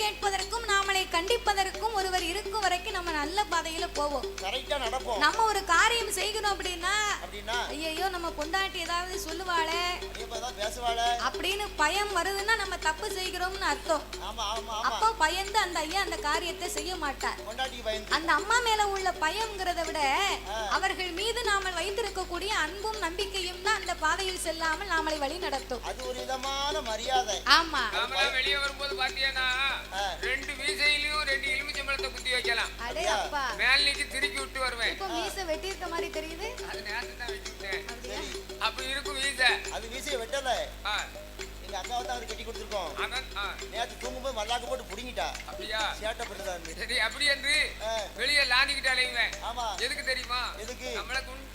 கேட்பதற்கும் நாமளை கண்டிப்பதற்கும் ஒருவர் இருக்கும் வரைக்கும் நம்ம நல்ல பாதையில போவோம், கரெக்ட்டா நடப்போம். நம்ம ஒரு காரியம் செய்யணும் அப்படின்னா ஐயோ நம்ம பொண்டாட்டி ஏதாவது சொல்லுவாளே பேசுவாளே அப்படின்னு பயம் வருதுன்னா நம்ம தப்பு செய்கிறோம்னு அர்த்தம். அப்போ பயந்து அந்த ஐயா அந்த காரியத்தை செய்ய மாட்டார். அந்த அம்மா மேல உள்ள பயம்ங்கிறத விட அவர்கள் மீது நாம வைத்திருக்கக்கூடிய அன்பும் நம்பிக்கையும் தான் அந்த பாதையில் செல்லாமல் நாமளை வழி நடத்தும். அது ஒரு விதமான மரியாதை. ஆமா, நாம வெளியே வரும்போது பாத்தீங்கன்னா ரெண்டு வீசையிலயும் ரெண்டு எலுமிச்சம்பழத்தை குத்தி வைக்கலாம். அடே அப்பா, மேல்லிக்கு திருக்கி விட்டு வருவேன். இப்போ வீசை வெட்டி இருக்க மாதிரி தெரியுது. அது நேத்து தான் வெட்டிட்டேன். அப்படி இருக்கும் வீசை. அது வீசையை வெட்டல. எங்க அக்காவை தான் அவர் கட்டி கொடுத்துருக்கோம். நேற்று தூங்கும்போது மல்லாக்க போட்டு புடிங்கிட்டா. அப்படியா? சேட்டை பண்ணுறாரு. சரி, அப்படி என்று வெளியே லாண்டிக்கிட்டாலே இவன். ஆமா, எதுக்கு தெரியுமா? எதுக்கு?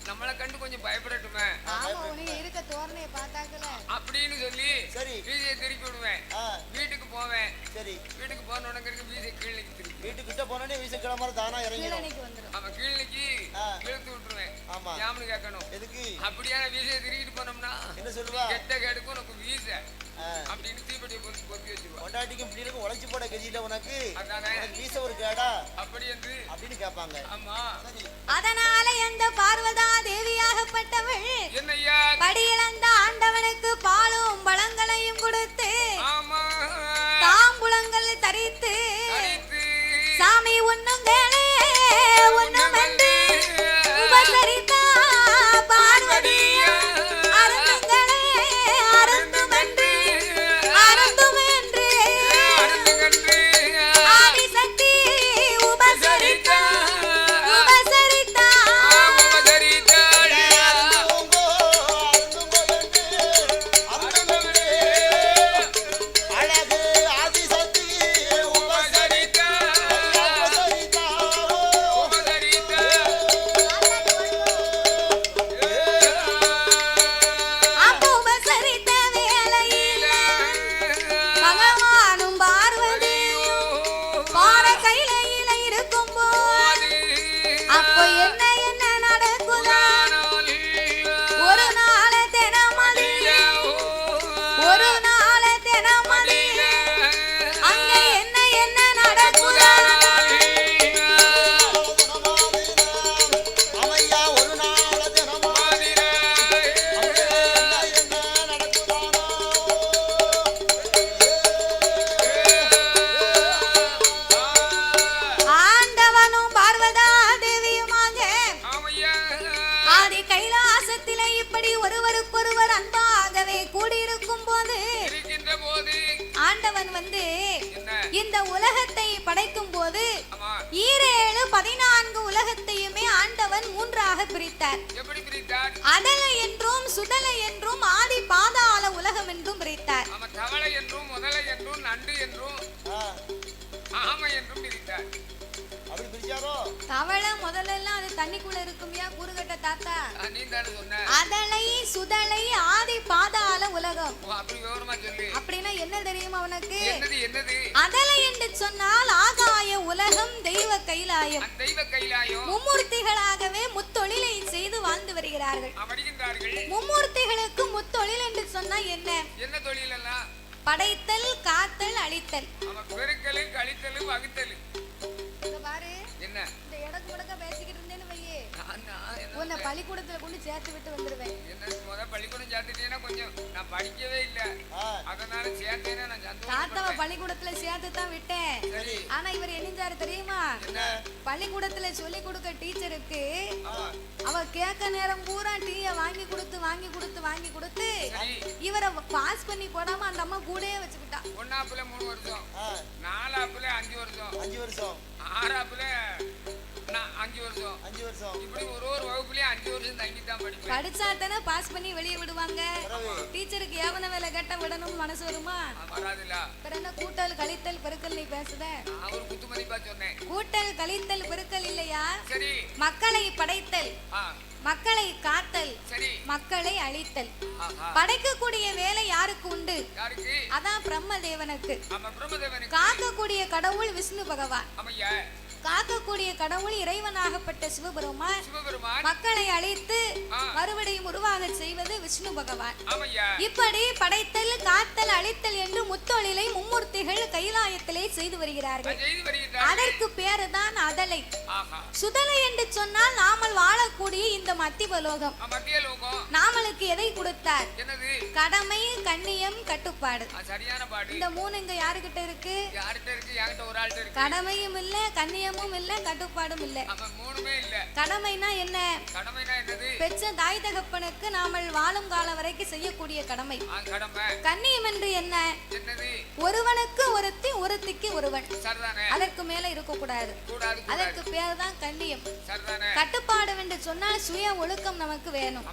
நம்மளை கண்டு கொஞ்சம் பயப்படட்டுமே. இருக்க தோரணையை பார்த்தாக்கல அப்படின்னு சொல்லி சரி வீசையை திருப்பி விடுவேன். வீட்டுக்கு போவேன். சரி, வீட்டுக்கு போன உடனே வீசை கீழே திருப்பி வீட்டுக்கிட்ட போனோடனே வீசை கிளம்புற தானா இறங்கி வந்துடும். ஆமா, கீழே இழுத்து விட்டுருவேன். ஆமா, யாமனு கேட்கணும் எதுக்கு? அப்படியான வீசையை திருக்கிட்டு போனோம்னா என்ன சொல்லுவா? கெட்ட கேடுக்கும் உனக்கு வீசை அப்படின்னு தீப்பெட்டியை பொத்தி வச்சிருவா. பொண்டாட்டிக்கும் பிள்ளைகளுக்கும் உழைச்சி போட கெஜில உனக்கு வீச ஒரு கேடா அப்படி என்று அப்படின்னு கேட்பாங்க. ஆமா, அதனால எந்த பார்வதா தேவியாகப்பட்டவள் என்னையா படியிழந்த ஆண்டவனுக்கு பாலும் பழங்களையும் கொடுத்து தாம்புலங்கள் தரித்து சாமி உண்ணும் வேளே உண்ணும் என்று உபசரித்தா பார்வதியா அருந்துங்களே அருந்தும் என்று அருந்தும் என்று ஆதிசக்தி உபசரித்தா உபசரித்தா இந்த உலகத்தை படைக்கும் போது 14 உலகத்தையுமே ஆண்டவன் மூன்றாக பிரித்தார். எப்படி பிரித்தார்? அதல என்றும் சுதல என்றும் ஆதி பாதாள உலகம் என்றும் பிரித்தார். ஆமா, தவளை என்றும் முதலை என்றும் நண்டு என்றும் ஆமை என்றும் பிரித்தார். அப்படி பிரிச்சாரோ? தவளை முதல்ல எல்லாம் அது தண்ணிக்குள்ள இருக்கும்யா கூறுகட்ட தாத்தா. நீ தான சொன்ன. அதலை சுதலை ஆதி பாதாள உலகம். அப்படி விவரமா சொல்லு. அப்படினா என்ன தெரியுமா உனக்கு? என்னது என்னது? அதலை என்று சொன்னால் ஆகாய உலகம் தெய்வ கைலாயம். தெய்வ கைலாயம் மும்மூர்த்திகளாகவே முத்தொழிலை செய்து வாழ்ந்து வருகிறார்கள். வருகிறார்கள். மும்மூர்த்திகளுக்கு முத்தொழில் என்று சொன்னா என்ன? என்ன தொழில் எல்லாம்? படைத்தல், காத்தல், அழித்தல். ஆமா, பெருக்கல், கழித்தல், வகுத்தல். பாரு என்ன இந்த இடத்து முடக்க பேசிக்கிட்டு இருந்தேன்னு வையே, உன்னை பள்ளிக்கூடத்துல கொண்டு சேர்த்து விட்டு வந்துருவேன். என்ன முத பள்ளிக்கூடம் சேர்த்துட்டேன்னா கொஞ்சம் நான் படிக்கவே இல்ல, அதனால சேர்த்தேன்னா நான் சந்தோஷம். தாத்தாவை பள்ளிக்கூடத்துல சேர்த்து தான் விட்டேன். ஆனா இவர் என்னஞ்சாரு தெரியுமா? பள்ளிக்கூடத்துல சொல்லி கொடுக்க டீச்சருக்கு அவ கேட்க நேரம் பூரா டீய வாங்கி கொடுத்து வாங்கி கொடுத்து வாங்கி கொடுத்து இவரை பாஸ் பண்ணி போடாம அந்த அம்மா கூடயே வச்சுக்கிட்டா. 1ஆப்புல 3 வருஷம், 4ஆப்புல 5 வருஷம், 5 வருஷம், 6ஆப்புல 5 வருஷம், 5 வருஷம், இப்படி ஒரு வகுப்புலயே 5 வருஷம் தங்கி தான் படிப்பேன். படிச்சா தானே பாஸ் பண்ணி வெளியே விடுவாங்க. டீச்சருக்கு ஏவன வேலை கேட்ட விடணும் மனசு வருமா? வராதுல. அப்புறம் என்ன கூட்டல் கழித்தல் பெருக்கல் நீ பேசுத? அவர் குத்துமதிப்பா சொன்னேன். கூட்டல் கழித்தல் பெருக்கல் இல்லையா? சரி. மக்களை படைத்தல், மக்களை காத்தல், சரி, மக்களை அழித்தல். படைக்கக்கூடிய வேலை யாருக்கு உண்டு? யாருக்கு? அதான் பிரம்மதேவனுக்கு. ஆமா, பிரம்மதேவனுக்கு. காக்கக்கூடிய கடவுள் விஷ்ணு பகவான். ஆமையா. காக்கக்கூடிய கடவுள் இறைவனாகப்பட்ட சிவபெருமான் மக்களை அழித்து மறுபடியும் உருவாக செய்வது விஷ்ணு பகவான். இப்படி படைத்தல் காத்தல் அழித்தல் என்று முத்தொழிலை மும்மூர்த்திகள் கைலாயத்திலே செய்து வருகிறார்கள். அதற்கு பேருதான் அதலை. சுதலை என்று சொன்னால் நாமல் வாழக்கூடிய இந்த மத்தியலோகம் நாமளுக்கு எதை கொடுத்தார்? கடமை, கண்ணியம், கட்டுப்பாடு. இந்த மூணு இங்க யாருகிட்ட இருக்கு? கடமையும் இல்ல, கண்ணியமும் இல்ல, கட்டுப்பாடும் இல்ல. கடமைனா என்ன? பெற்ற தாய் தகப்பனுக்கு நாமல் வாழும் காலம் வரைக்கும் செய்யக்கூடிய கடமை. கண்ணியம் என்று என்ன? ஒருவனுக்கு ஒருத்தி, ஒருத்திக்கு ஒருவன், அதற்கு மேல இருக்க கூடாது. அதற்கு பேர் தான் கண்ணியம். கட்டுப்பாடு என்று சொன்னால் சுய ஒழுக்கம் நமக்கு வேணும்.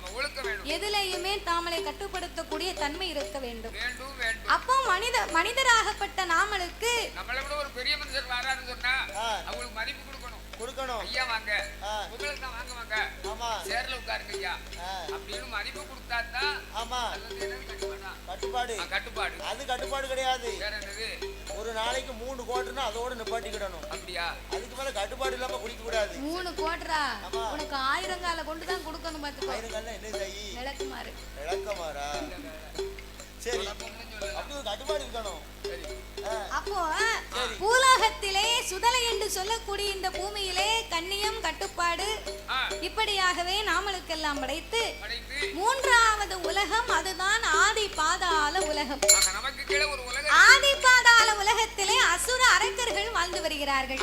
எதிலையுமே தாமலை கட்டுப்படுத்தக்கூடிய தன்மை இருக்க வேண்டும். அப்போ மனிதராகப்பட்ட நாமளுக்கு ஒரு பெரிய மனுஷர் வராருன்னு சொன்னா அவங்களுக்கு மதிப்பு கொடுக்கணும். ஐயா வாங்க, உங்களுக்கு தான் வாங்க வாங்க, சேர்ல உட்காருங்க ஐயா அப்படின்னு மதிப்பு கொடுத்தாதான். ஆமா, கட்டுப்பாடு. அது கட்டுப்பாடு கிடையாது. வேற என்னது? ஒரு நாளைக்கு 3 கோட்டுனா அதோட நிப்பாட்டிக்கிடணும். அப்படியா? அதுக்கு மேல கட்டுப்பாடு இல்லாம குடிக்க கூடாது. 3 கோட்டரா? உனக்கு 1000 கால கொண்டு தான் கொடுக்கணும். பாத்துக்கோ. 1000 கால்னா என்ன செய்யி? விளக்குமாறா? சரி, அப்படி ஒரு கட்டுப்பாடு இருக்கணும். அப்போ பூலோகத்திலே சுதலை என்று சொல்லக்கூடிய இந்த பூமியிலே கண்ணியம், கட்டுப்பாடு இப்படியாகவே நாமளுக்கெல்லாம் படைத்து மூன்றாவது உலகம், அதுதான் ஆதி பாதாள உலகம். ஆதி பாதாள உலகத்திலே அசுர அரக்கர்கள் வாழ்ந்து வருகிறார்கள்.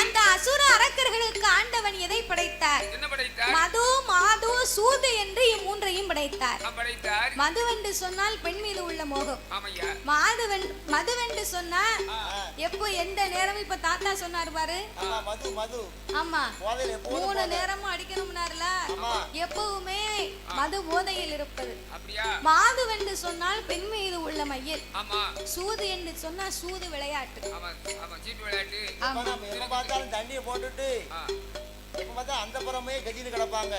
அந்த அசுர அரக்கர்களுக்கு ஆண்டவன் எதை படைத்தார்? மது, மாது, சூது என்று இம்மூன்றையும் படைத்தார். மது என்று சொன்னால் பெண் மீது உள்ள மோகம். மதுவென்று சொன்னா எப்போ எந்த நேரம்? இப்ப தாத்தா சொன்னாரு பாரு, ஆமா 3 நேரமும் அடிக்கணும்னாருல. எப்பவுமே மது போதையில் இருப்பது. மாதுவென்று சொன்னால் பெண் மீது உள்ள மையல். சூது என்று சொன்னா சூது விளையாட்டு. தண்ணியை போட்டுட்டு அந்த புறமே கஜின்னு கிடப்பாங்க,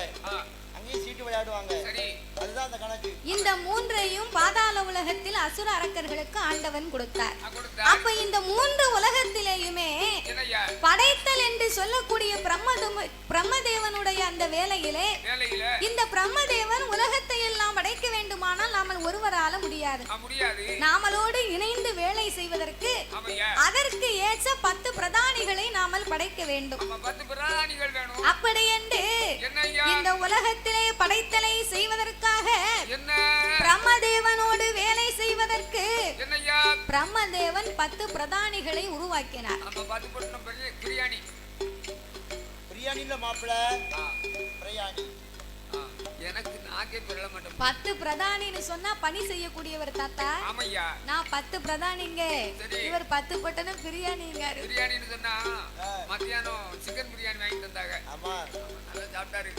சீட்டு விளையாடுவாங்க. அதுதான் அந்த கணக்கு. இந்த மூன்றையும் பாதாள உலகத்தில் அசுர அரக்கர்களுக்கு ஆண்டவன் கொடுத்தார். அப்ப இந்த 3 உலகத்திலேயுமே படைத்தல் என்று சொல்லக்கூடிய பிரம்மதேவனுடைய அந்த வேலையிலே இந்த பிரம்மதேவன் உலகத்தை எல்லாம் படைக்க வேண்டுமானால் நாமல் ஒருவரால முடியாது. நாமளோடு இணைந்து வேலை செய்வதற்கு அதற்கு ஏற்ற 10 பிரதானிகளை நாமல் படைக்க வேண்டும். அப்படி என்று இந்த உலகத்தில் படைத்தலை செய்வதற்காக பிரம்மதேவனோடு வேலை செய்வதற்கு பிரம்மதேவன் 10 பிரதானிகளை உருவாக்கினார். எனக்கு நாக்கே பிறல மாட்டேன். 10 பிரதானின்னு சொன்னா பணி செய்யக்கூடியவர் தாத்தா. ஆமையா, நான் 10 பிரதானிங்க, இவர் 10 பட்டனும் பிரியாணிங்க. பிரியாணின்னு சொன்னா மத்தியானம் சிக்கன் பிரியாணி வாங்கி தந்தாங்க. ஆமா, நல்லா சாப்பிட்டாரு.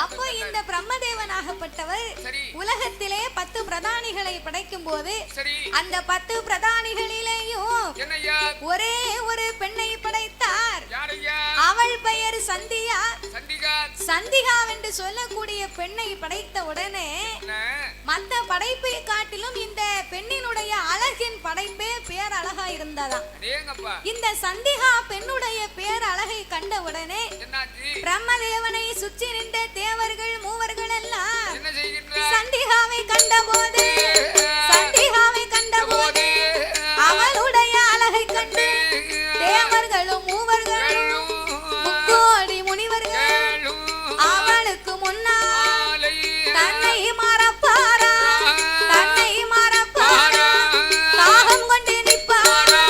அப்போ இந்த பிரம்மதேவனாகப்பட்டவர் உலகத்திலே 10 பிரதானிகளை படைக்கும் போது அந்த 10 பிரதானிகளிலேயும் ஒரே ஒரு பெண்ணை படைத்தார். அவள் பெயர் சந்தியா. சந்திகா என்று சொல்லக்கூடிய பெண்ணை படைத்த உடனே மற்ற படைப்பை காட்டிலும் இந்த பெண்ணினுடைய அழகின் படைப்பே பேர் அழகா இருந்ததாம். இந்த சந்திகா பெண்ணுடைய பேர் அழகை கண்ட உடனே பிரம்மதேவனை சுற்றி நின்ற தேவர்கள் மூவர்கள் எல்லாம் சந்திகாவை கண்டபோது அவளுடைய அழகை கண்டு தேவர்களும் மூவர்களும் முக்கோடி முனிவர்கள் அவளுக்கு முன்னால் தன்னை மறப்பாரா தாகம் கொண்டு நிற்பாரா.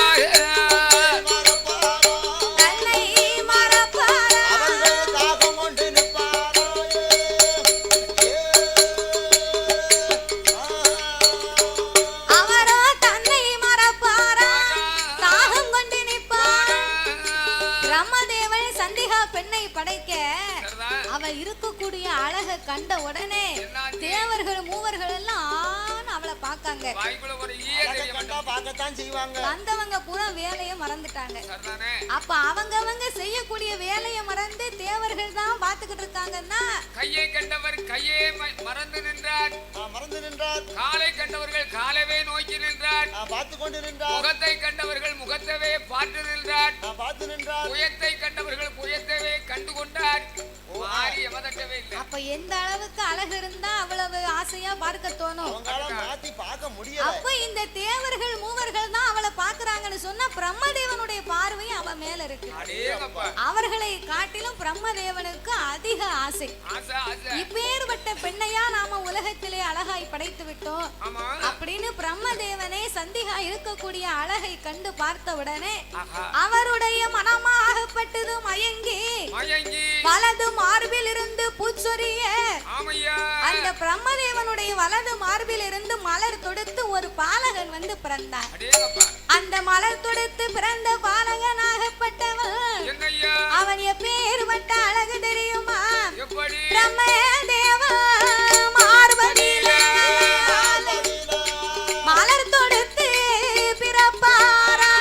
இருக்கக்கூடிய அழக கண்ட உடனே தேவர்கள் மூவர்கள் எல்லாம் அவளை பார்க்காங்க. வந்தவங்க பூரா வேலையை மறந்துட்டாங்க. அப்ப அவங்க செய்யக்கூடிய வேலையை மறந்து தேவர்கள் தான் பார்த்துக்கிட்டு இருக்காங்கன்னா, கையை கண்டவர் கையே மறந்து நின்றார், காலை கண்டவர்கள் காலவே நோக்கி நின்றார். நின்றார். முகத்தை கண்டவர்கள் முகத்தவே பார்த்து நின்றார். புயத்தை கண்டவர்கள் புயத்தவே கண்டு கொண்டார். மாறி எவதட்டவே இல்லை. அப்ப எந்த அளவுக்கு அழகு இருந்தா அவ்வளவு ஆசையா பார்க்க தோணும். அப்ப இந்த தேவர்கள் மூவர்கள் தான் அவளை பாக்குறாங்கன்னு சொன்னா பிரம்மதேவனுடைய பார்வை அவ மேல இருக்கு. அவர்களை காட்டிலும் பிரம்மதேவனுக்கு அதிக ஆசை. இப்பேற்பட்ட பெண்ணையா நாம உலகத்திலே அழகாய் படைத்து விட்டோம் அப்படின்னு பிரம்மதேவனே சந்திகா இருக்கக்கூடிய அழகை கண்டு பார்த்த உடனே அவருடைய மனமாகப்பட்டது மயங்கி வலது மார்பில் இருந்து பூச்சொரிய அந்த பிரம்மதேவனுடைய வலது மார்பில் இருந்து மலர் தொடுத்து ஒரு பாலகன் வந்து பிறந்தார். அந்த மலர் தொடுத்து பிறந்த பாலகனாகப்பட்டவன் அவன் எப்பேற்பட்ட அழகு தெரியுமா? பிரம்மதேவ மார்பதில மலர் தொடுத்து பிறப்பாரா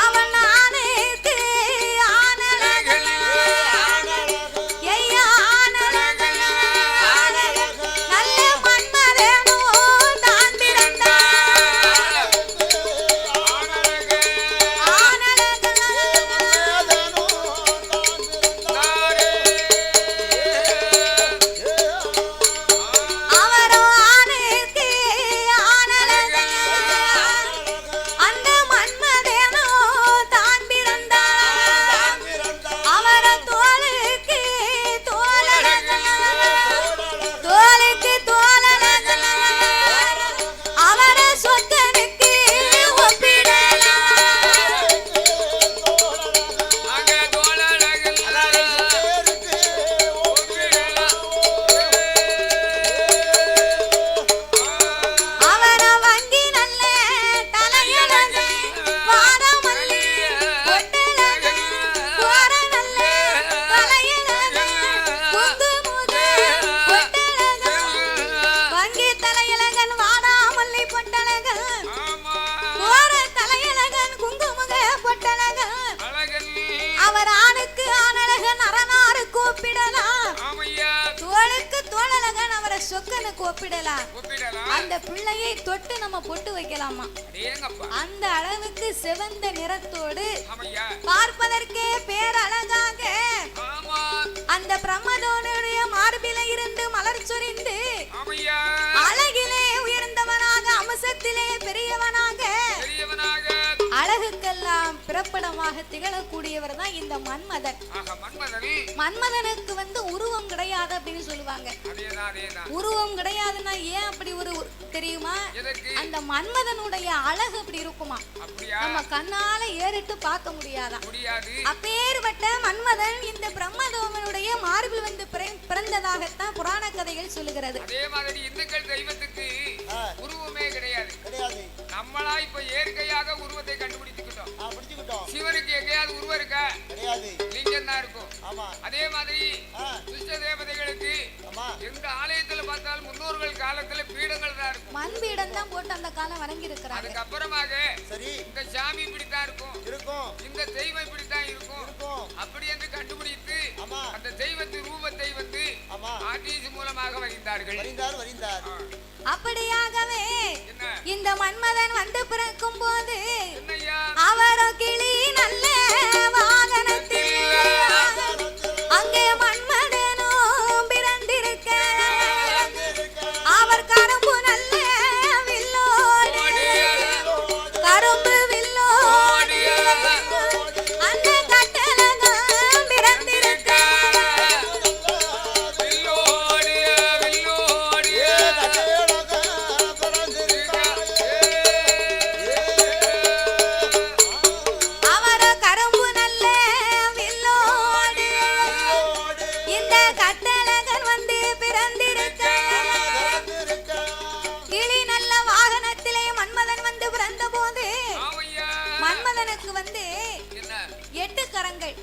அவன் ஆணைக்கு ஆனழகன் ஐயா ஆனழகன் நல்ல மன்மதனோ தான் பிறந்தார். அவரோ ஆணைக்கு ஆனழகன் அந்த மன்மதனோ தான் பிறந்தார். அவர தோளுக்கு தோழழகன் தோளுக்கு தோழழகன் அவர சொக்கனுக்கு ஒப்பிடலாம். அவர வங்கி நல்ல தலையழகன் வாரமல்லி பொட்டழகன் கோர நல்ல தலையழகன் குங்குமுக பொட்டழகன் வங்கி தலையழகன் வாடாமல்லி பொட்டழகன் கோர தலையழகன் குங்குமுக பொட்டழகன் அவர் ஆணுக்கு ஆனழகன் அரணாருக்கு ஒப்பிடலாம். தோளுக்கு தோழழகன் அவரை சொக்கனுக்கு ஒப்பிடலாம். அந்த பிள்ளையை தொட்டு நம்ம பொட்டு வைக்கலாமா? அந்த அளவுக்கு சிவந்த நிறத்தோடு பார்ப்பதற்கே பேரழகாக அந்த பிரம்மதேவனுடைய மார்பில இருந்து மலர் சொரிந்து அழகிலே உயர்ந்தவனாக அம்சத்திலே பெரியவனாக அழகுக்கெல்லாம் பிறப்பிடமாக திகழக்கூடியவர் தான் இந்த மன்மதன். மன்மதனுக்கு வந்து உருவம் கிடையாது அப்படின்னு சொல்லுவாங்க. உருவம் கிடையாதுன்னா ஏன் அப்படி ஒரு தெரியுமா? அந்த மன்மதனுடைய அழகு அப்படி இருக்குமா, நம்ம கண்ணால ஏறிட்டு பார்க்க முடியாதான். அப்பேற்பட்ட மன்மதன் இந்த பிரம்மதேவனுடைய மார்பில் வந்து பிறந்ததாகத்தான் புராண கதைகள் சொல்லுகிறது. அதே மாதிரி இந்துக்கள் தெய்வத்துக்கு உருவமே கிடையாது. நம்மளா இப்ப இயற்கையாக உருவத்தை கண்டுபிடிச்சுக்கிட்டோம். சிவனுக்கு எங்கேயாவது உருவம் இருக்கா? லிங்கம் தான் இருக்கும். அதே மாதிரி துஷ்ட தேவதைகளுக்கு எந்த ஆலயத்துல பார்த்தாலும் முன்னோர்கள் காலத்துல பீடங்கள் தான் இருக்கும். மண் பீடம் தான் போட்டு அந்த காலம் வணங்கி இருக்கிறாங்க. அதுக்கப்புறமாக இந்த சாமி இப்படித்தான் இருக்கும், இந்த தெய்வம் இப்படித்தான் இருக்கும் அப்படி என்று கண்டுபிடித்து அந்த தெய்வத்தின் ரூபத்தை வந்து ஆர்டிசி மூலமாக வரைந்தார்கள். அப்படியாகவே இந்த மன்மதன் வந்து பிறக்கும் போது அவரோ கிளி நல்ல வாகனத்தில் அங்கே மன்மதனும் பிறந்திருக்க அவர் கரும்பு நல்ல வில்லோடு கரும்பு வில்லோடு அந்த கட்டழகம் பிறந்திருக்க அவர கரும்பு நல்ல வில்லோடு இந்த கட்டழகன் வந்து பிறந்திருக்க கிளி நல்ல வாகனத்திலே மன்மதன் வந்து பிறந்த போது மன்மதனுக்கு வந்து 8 கரங்கள்,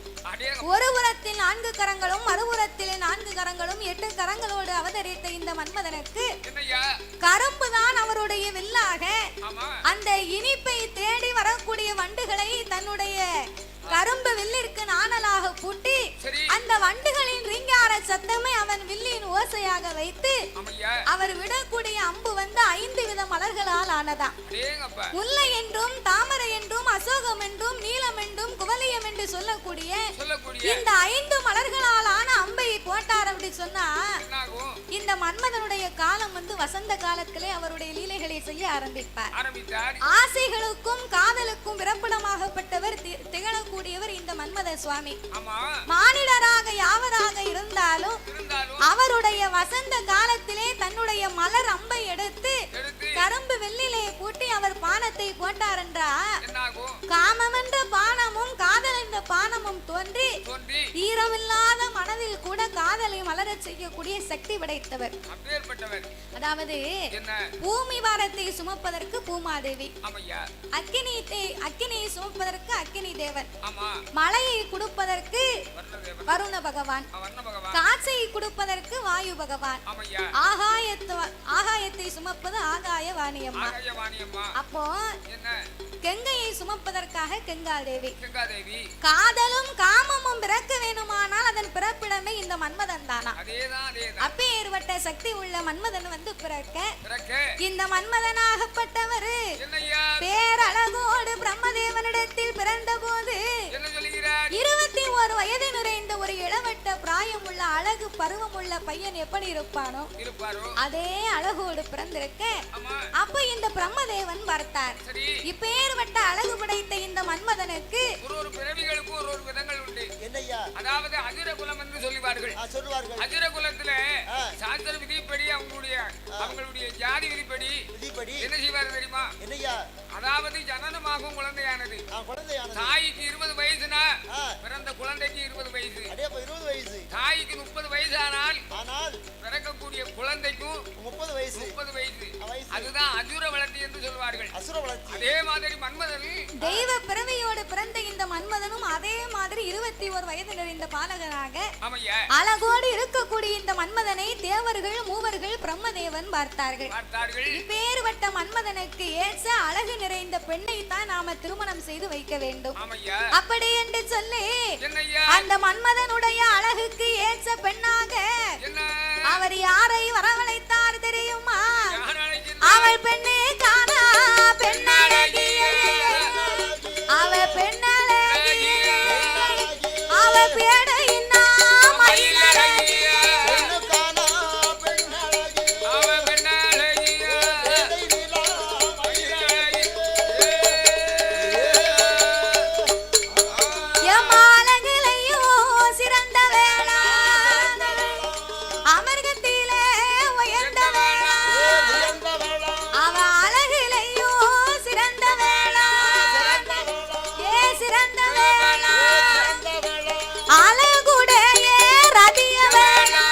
ஒரு புறத்தில் 4 கரங்களும் மறுபுறத்தில் 4 கரங்களும் 8 கரங்களோடு அவதரித்த இந்த மன்மதனுக்கு கரும்பு தான் அவருடைய வில்லாக அந்த இனிப்பை தேடி வரக்கூடிய வண்டுகளை தன்னுடைய கரும்பு வில்லிற்கு நாணலாக பூட்டி அந்த வண்டுகளின் ரீங்கார சத்தமே அவன் வில்லின் ஓசையாக வைத்து அவர் விடக்கூடிய அம்பு வந்து 5 வித மலர்களால் ஆனதா. முல்லை என்றும் தாமரை என்றும் அசோகம் என்றும் நீலம் என்றும் குவலியம் என்று சொல்லக்கூடிய இந்த 5 மலர்களால் ஆன அம்பை போட்டார் அப்படி சொன்னா இந்த மன்மதனுடைய காலம் வந்து வசந்த காலத்திலே அவருடைய லீலைகளை செய்ய ஆரம்பிப்பார். ஆசைகளுக்கும் காதலுக்கும் பிறப்பிடமாகப்பட்டவர் திகழக்கூடியவர் இந்த மன்மத சுவாமி. மானிடராக யாவராக இருந்தாலும் அவருடைய வசந்த காலத்திலே தன்னுடைய மலர் அம்பை எடுத்து கரும்பு வெள்ளிலே பூட்டி அவர் பானத்தை போட்டார் என்றால் காமம் என்ற பானமும் காதல் என்ற பானமும் தோன்றி ஈரமில்லாத மனதில் கூட காதலை மலரச் செய்யக்கூடிய சக்தி படைத்தவர். அதாவது பூமி பாரத்தை சுமப்பதற்கு பூமாதேவி, அக்கினியை சுமப்பதற்கு அக்கினி தேவன், மழையை கொடுப்பதற்கு வருண பகவான், காற்றை கொடுப்பதற்கு வாயு பகவான், ஆகாயத்தை சுமப்பது ஆகாய வாணியம்மா. அப்போ கங்கையை சுமப்பதற்காக கங்காதேவி. காதலும் காமமும் பிறக்க வேணுமானால் அதன் பிறப்பிடமே இந்த மன்மதன் தானா. அப்பேற்பட்ட சக்தி உள்ள மன்மதன் வந்து பிறக்க இந்த மன்மதனாகப்பட்டவர் பேரழகோடு பிரம்மதேவனிடத்தில் பிறந்த போது 21 வயது நிறைந்த ஒரு இளவட்ட பிராயம் உள்ள அழகு பருவம் உள்ள பையன் எப்படி இருப்பானோ அதே அழகோடு பிறந்திருக்க அப்ப இந்த பிரம்மதேவன் பார்த்தார். இப்பேற்பட்ட அழகு படைத்த இந்த மன்மதனுக்கு ஒரு பிறவிகளுக்கு ஒரு விதங்கள் உண்டு. அதாவது அசுர குலம் என்று சொல்லுவார்கள். அசுர குலத்துல சாஸ்திர விதிப்படி அவங்களுடைய ஜாதி விதிப்படி என்ன செய்வார்கள் தெரியுமா? அதாவது ஜனனமாகும் குழந்தையானது தாய்க்கு 20 வயசுனா பிறந்த குழந்தைக்கு 20 வயசு, தாய்க்கு 30 வயசானால் பிறக்கக்கூடிய குழந்தைக்கும் 30 வயசு. அதுதான் அசுர வளர்ச்சி என்று சொல்வார்கள். அதே மாதிரி மன்மதன் தெய்வ பிறவியோடு பிறந்த இந்த மன்மதனும் அதே மாதிரி 21 வயது நிறைந்த பாலகனாக அழகோடு இருக்கக்கூடிய இந்த மன்மதனை தேவர்கள் மூவர்கள் பிரம்மதேவன் பார்த்தார்கள். இப்பேற்பட்ட மன்மதனுக்கு ஏற்ற அழகு நிறைந்த பெண்ணை தான் நாம திருமணம் செய்து வைக்க வேண்டும். அப்படி என்று சொல்லி அந்த மன்மதனுடைய அழகுக்கு ஏற்ற பெண்ணாக அவர் யாரை வரவழைத்தார் தெரியுமா? அவள் பெண்ணே காணா பெண்ணழகிய, அவ பெண்ணழகிய, அவ பேடையின்னா மயிலழகிய, எம்மாலகிலையோ சிறந்த வேளா, அமர்கத்திலே உயர்ந்த வேளா, அவ அழகிலையோ சிறந்த வேளா, சிறந்த வேளா, அழகுடைய ரதிய வேளா,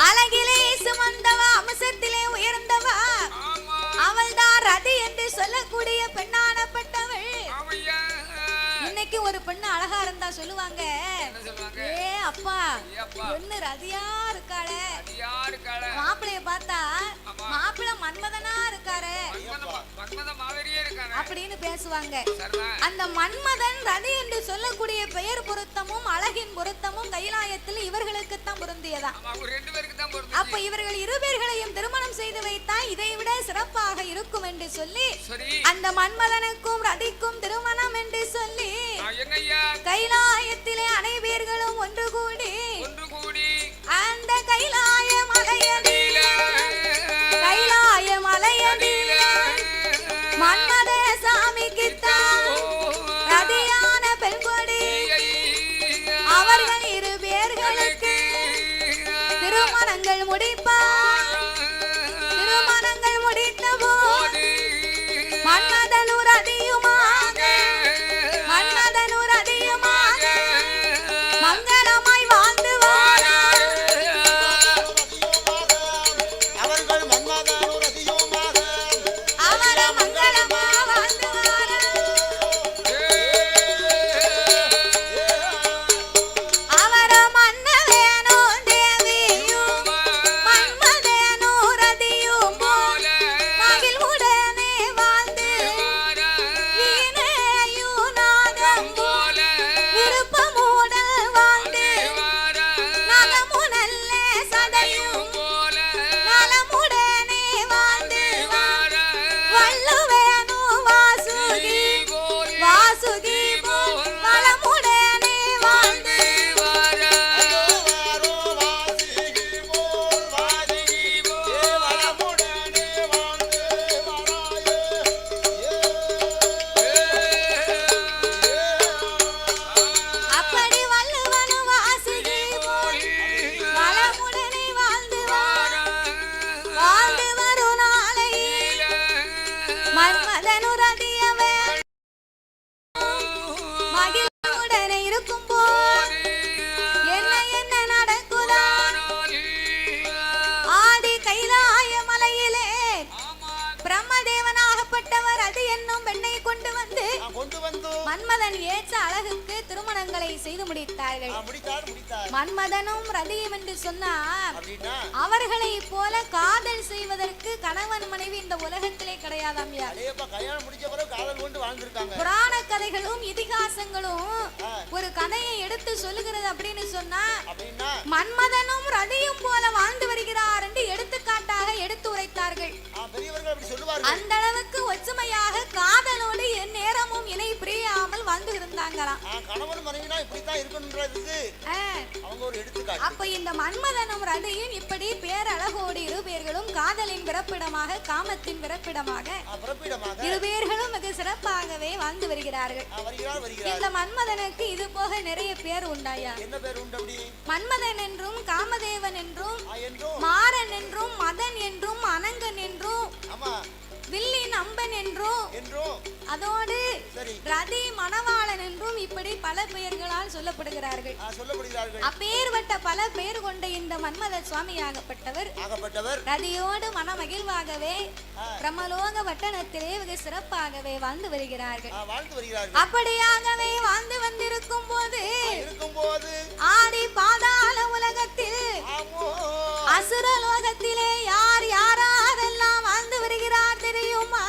அழகிலே சுமந்தவ அம்சத்திலே உயர்ந்தவ அவள்தான் ரதி என்று சொல்லக்கூடிய பெண்ணானப்பட்டவள். இன்னைக்கு ஒரு பெண்ணு அழகா இருந்தா சொல்லுவாங்க, ஏ அப்பா பொண்ணு ரதியா இருக்காளே, மாப்பிளைய பார்த்தா மாப்பிள்ளை மன்மதனா இருக்காரு அப்படின்னு பேசுவாங்க. அந்த மன்மதன் ரதி என்று சொல்லக்கூடிய பெயர் பொருத்தமும் அழகின் பொருத்தமும் கைலாயத்தில் இவர்களுக்கு தான் பொருந்தியதா. அப்ப இவர்கள் இருவர்களையும் திருமணம் செய்து வைத்தா இதை விட சிறப்பாக இருக்கும் என்று சொல்லி அந்த மன்மதனுக்கும் ரதிக்கும் திருமணம் என்று சொல்லி கைலாயத்திலே அனைவர்களும் ஒன்று கூடி அந்த கைலாய மலையடியில மன்மத சாமிக்கு தான் ரதியான பெண்கொடி அவர்கள் இரு பேர்களுக்கு திருமணங்கள் முடித்த போது மன்மதனூர் அதிகமாக மங்களமாய் வாழ்ந்து வாழ மதனுரதியவன் மகிழ்வுடனே இருக்கும் போது என்ன என்ன நடக்குதா ஆதி கைலாய மலையிலே பிரம்மதேவனாகப்பட்டவர் அது என்னும் பெண்ணை கொண்டு வந்து மன்மதன் ஏற்ற அழகுக்கு திருமணங்களை செய்து முடித்தார்கள். மன்மதனும் ரதியும் என்று சொன்னார் அவர்களை போல காதல் செய்வதற்கு கணவன் மனைவி இந்த உலகத்திலே கிடையாதாம். புராண கதைகளும் இதிகாசங்களும் ஒரு கதையை எடுத்து சொல்லுகிறது அப்படின்னு சொன்னா மன்மதனும் ரதியும் போல வாழ்ந்து வருகிறார் என்று எடுத்துக்காட்டாக எடுத்து உரைத்தார்கள். அந்த அளவுக்கு ஒற்றுமையாக காதலோடு என் நேரமும் இணை பிரியாமல் வாழ்ந்து இருந்தாங்களாம். அப்ப இந்த மன்மதனும் ரதியும் இப்படி பேரழகோடு இரு பேர்களும் காதலின் பிறப்பிடமாக காமத்தின் பிறப்பிடமாக இரு பேர்களும் மிக சிறப்பாகவே வாழ்ந்து வருகிறார்கள். இந்த மன்மதனுக்கு இது போக நிறைய பேர் உண்டாயா. மன்மதன் என்றும் காமதேவன் என்றும் மாறன் என்றும் மதன் என்றும் அனங்கன் என்றும் வில்லின் அம்பன் என்றும் அதோடு ரதி மணவாளன் என்றும் இப்படி பல பெயர்களால் சொல்லப்படுகிறார்கள். அப்பேற்பட்ட பல பெயர் கொண்ட இந்த மன்மத சுவாமியாகப்பட்டவர் ரதியோடு மன மகிழ்வாகவே பிரம்மலோக வட்டணத்திலே மிக சிறப்பாகவே வாழ்ந்து வருகிறார்கள். அப்படியாகவே வாழ்ந்து வந்திருக்கும் போது ஆதி பாதாள உலகத்தில் அசுரலோகத்திலே யார் யாரெல்லாம் வாழ்ந்து வருகிறார் தெரியுமா?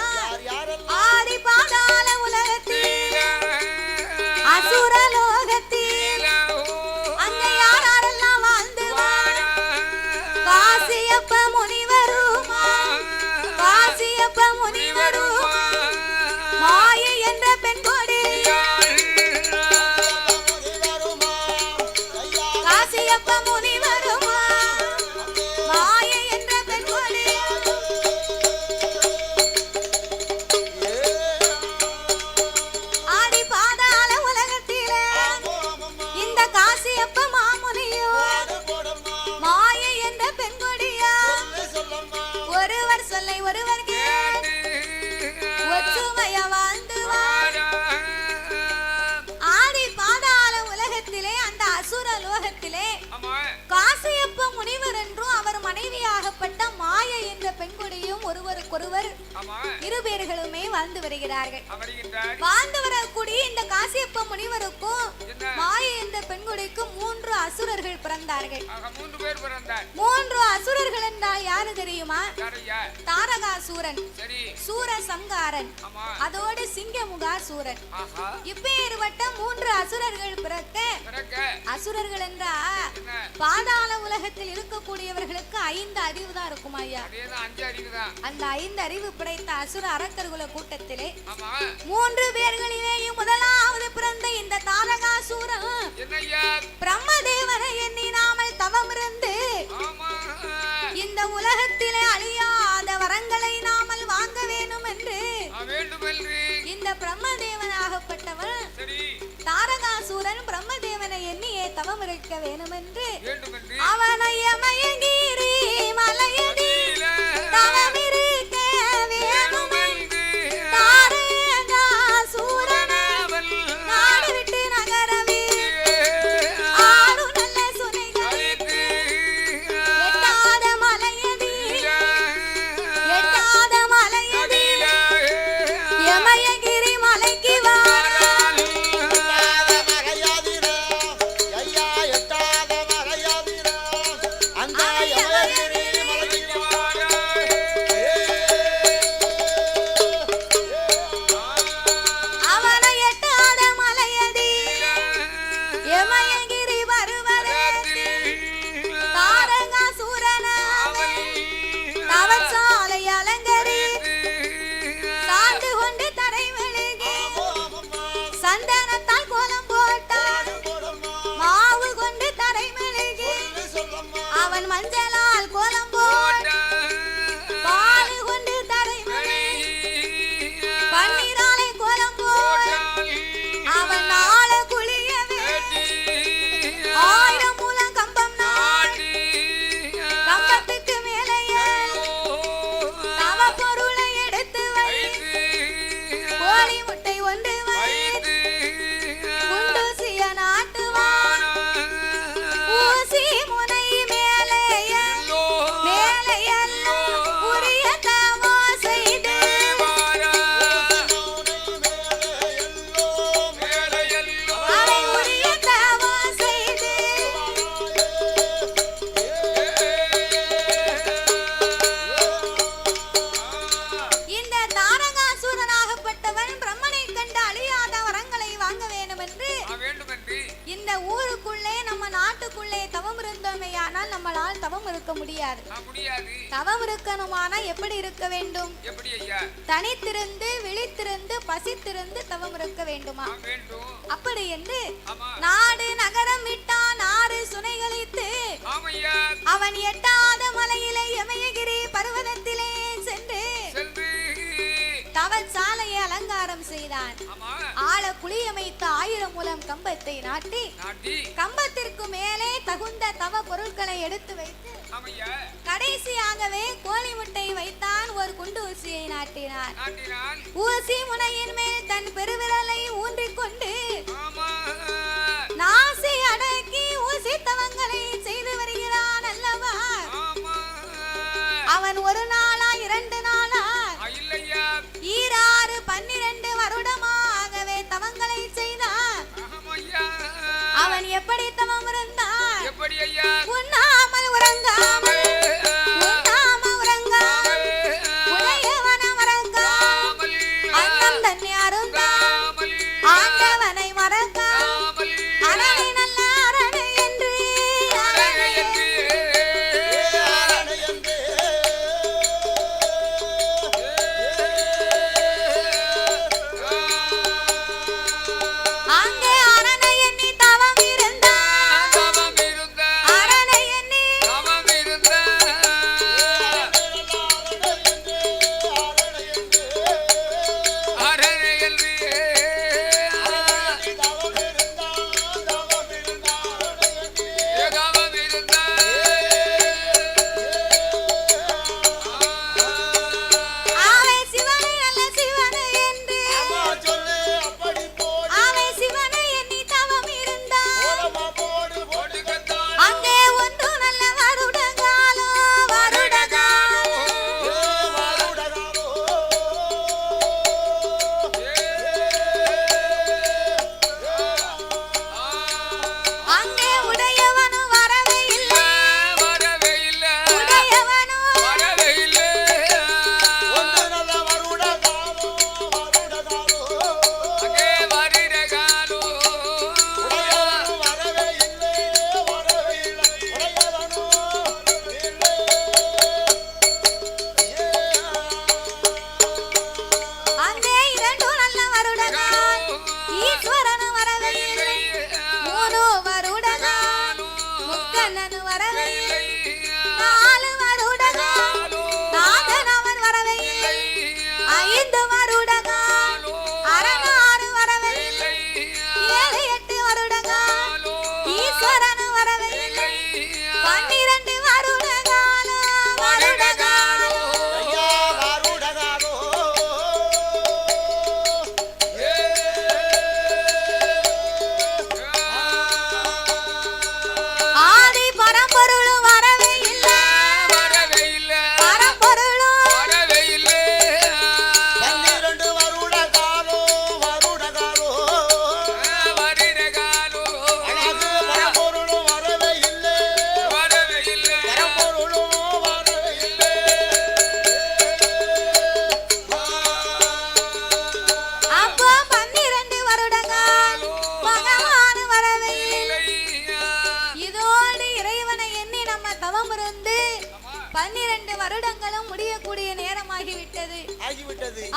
ஆதி பாதாள உலகத்தில் அசுரலோகத்தில் அங்க யாரெல்லாம் வாழ்ந்து காசியப்ப முனிவருமா காசியப்ப முனிவருமா மாயை என்ற பெண் கொடி காசியப்ப முனிவருமா மாயை என்ற பெண் கொடி ஆதி பாதாள உலகத்திலே இந்த காசியப்ப மாமுனியோ மாயை என்ற பெண் கொடியா ஒருவர் சொல்லை ஒருவர் கேட்டு ஒற்றுமைய வாழ்ந்து ஆதி பாதாள உலகத்திலே அந்த அசுர லோகத்திலே காசியப்ப முனிவர் என்றும் அவர் மனைவியாகப்பட்ட மாயை என்ற பெண்கொடியும் ஒருவருக்கொருவர் இரு பேர்களுமே வாழ்ந்து வருகிறார்கள். வாழ்ந்து வரக்கூடிய இந்த காசியப்ப முனிவருக்கும் மாயை என்ற பெண்கொடிக்கும் 3 அசுரர்கள் பிறந்தார்கள். 3 அசுரர்கள் என்றால் யாரு தெரியுமா? தாரகாசூரன், சூரசங்காரன், அதோடு சிங்கமுகாசூரன். இப்பேற்பட்ட 3 அசுரர்கள் பிறக்க அசுரர்கள் என்றா பாதாள உலகத்தில் இருக்கக்கூடியவர்களுக்கு 5 அறிவு தான் இருக்கும் ஐயா. அந்த 5 அறிவு படைத்த அசுர அரக்கர்குல கூட்டத்திலே 3 பேர்களிலேயும் முதலாவது பிறந்த இந்த தாரகாசூரன் பிரம்மதேவனை எண்ணினாமல் தவமிருந்து இந்த உலகத்திலே அழியாத வரங்களை நாமல் வாங்க வேண்டும் என்று இந்த பிரம்மதேவனாகப்பட்டவன் தாரகாசூரன் பிரம்மதேவனை எண்ணியே தவம் இருக்க வேண்டும் என்று அவனை மயங்கீரி மலையடி தவம் இருக்க வேணும் என்று தாரகாசூரன் நாடு விட்டு நகரவே ஆறு நல்ல சுனைகள் எட்டாத மலையடி யமயகிரி மலைக்கு வாரான் அந்த யமயகிரி மலைக்கு ஆனால் நம்மளால் தவம் இருக்க முடியாது. தவம் இருக்கணுமானா எப்படி இருக்க வேண்டும்? தனித்திருந்து விழித்திருந்து பசித்திருந்து தவம் இருக்க வேண்டுமா? அப்படி என்று நாடு நகரம் விட்டான் ஆறு சுனைகளித்து அவன் எட்டாத மலையிலே யமயகிரி பர்வதத்திலே சென்று தவச்சாலையை அலங்காரம் செய்தான். ஆழ குளியமைத்த 1000 மூலம் கம்பத்தை நாட்டி கம்பத்திற்கு மேலே தகுந்த தவ பொருட்களை எடுத்து வைத்து கடைசியாகவே கோழி முட்டை வைத்தான். ஒரு குண்டு ஊசியை நாட்டினான். ஊசி முனையின் மேல் தன் பெருவிரலை ஊன்றிக்கொண்டு நாசி அடக்கி ஊசி தவங்களை செய்து வருகிறான் அல்லவா? அவன் ஒரு நாளா 2 நாளா 12 வருடமாகவே தவங்களை செய்தான். அவன் எப்படி தவம் இருந்தான்? உண்ணாமல் உறங்காமல் உடையவன மறங்காமல் அன்னம் தன்னை அருந்தாமல் ஆண்டவனை மறக்காமல் அரணை நல்ல அரணை என்று